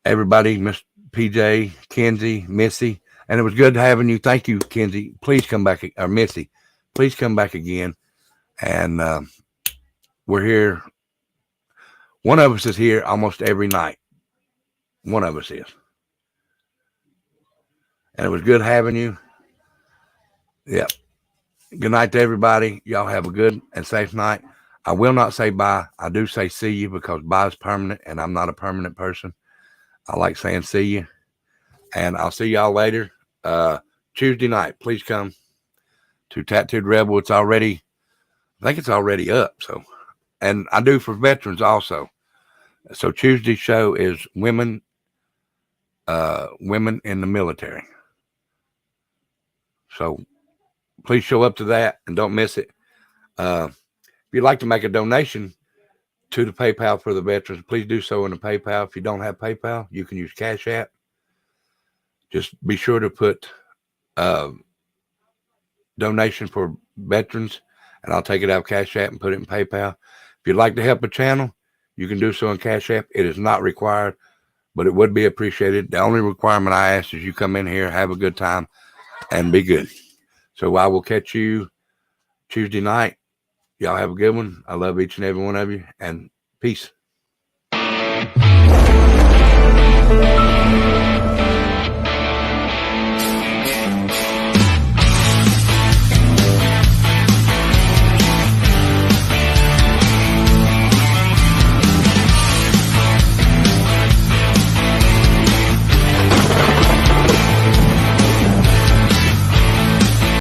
Everybody, Miss PJ, Kenzie, Missy, and it was good having you. Thank you, Kenzie. Please come back, or Missy. Please come back again. And we're here. One of us is here almost every night. One of us is. And it was good having you. Yeah. Good night to everybody. Y'all have a good and safe night. I will not say bye. I do say see you because bye is permanent, and I'm not a permanent person. I like saying see you. And I'll see y'all later. Tuesday night, please come to Tattooed Rebel. I think it's already up. So, and I do for veterans also. So Tuesday's show is women in the military. So please show up to that and don't miss it. If you'd like to make a donation, to the PayPal for the veterans. Please do so in the PayPal. If you don't have PayPal, you can use Cash App. Just be sure to put donation for veterans, and I'll take it out of Cash App and put it in PayPal. If you'd like to help a channel, you can do so in Cash App. It is not required, but it would be appreciated. The only requirement I ask is you come in here, have a good time, and be good. So I will catch you Tuesday night. Y'all have a good one. I love each and every one of you, and peace.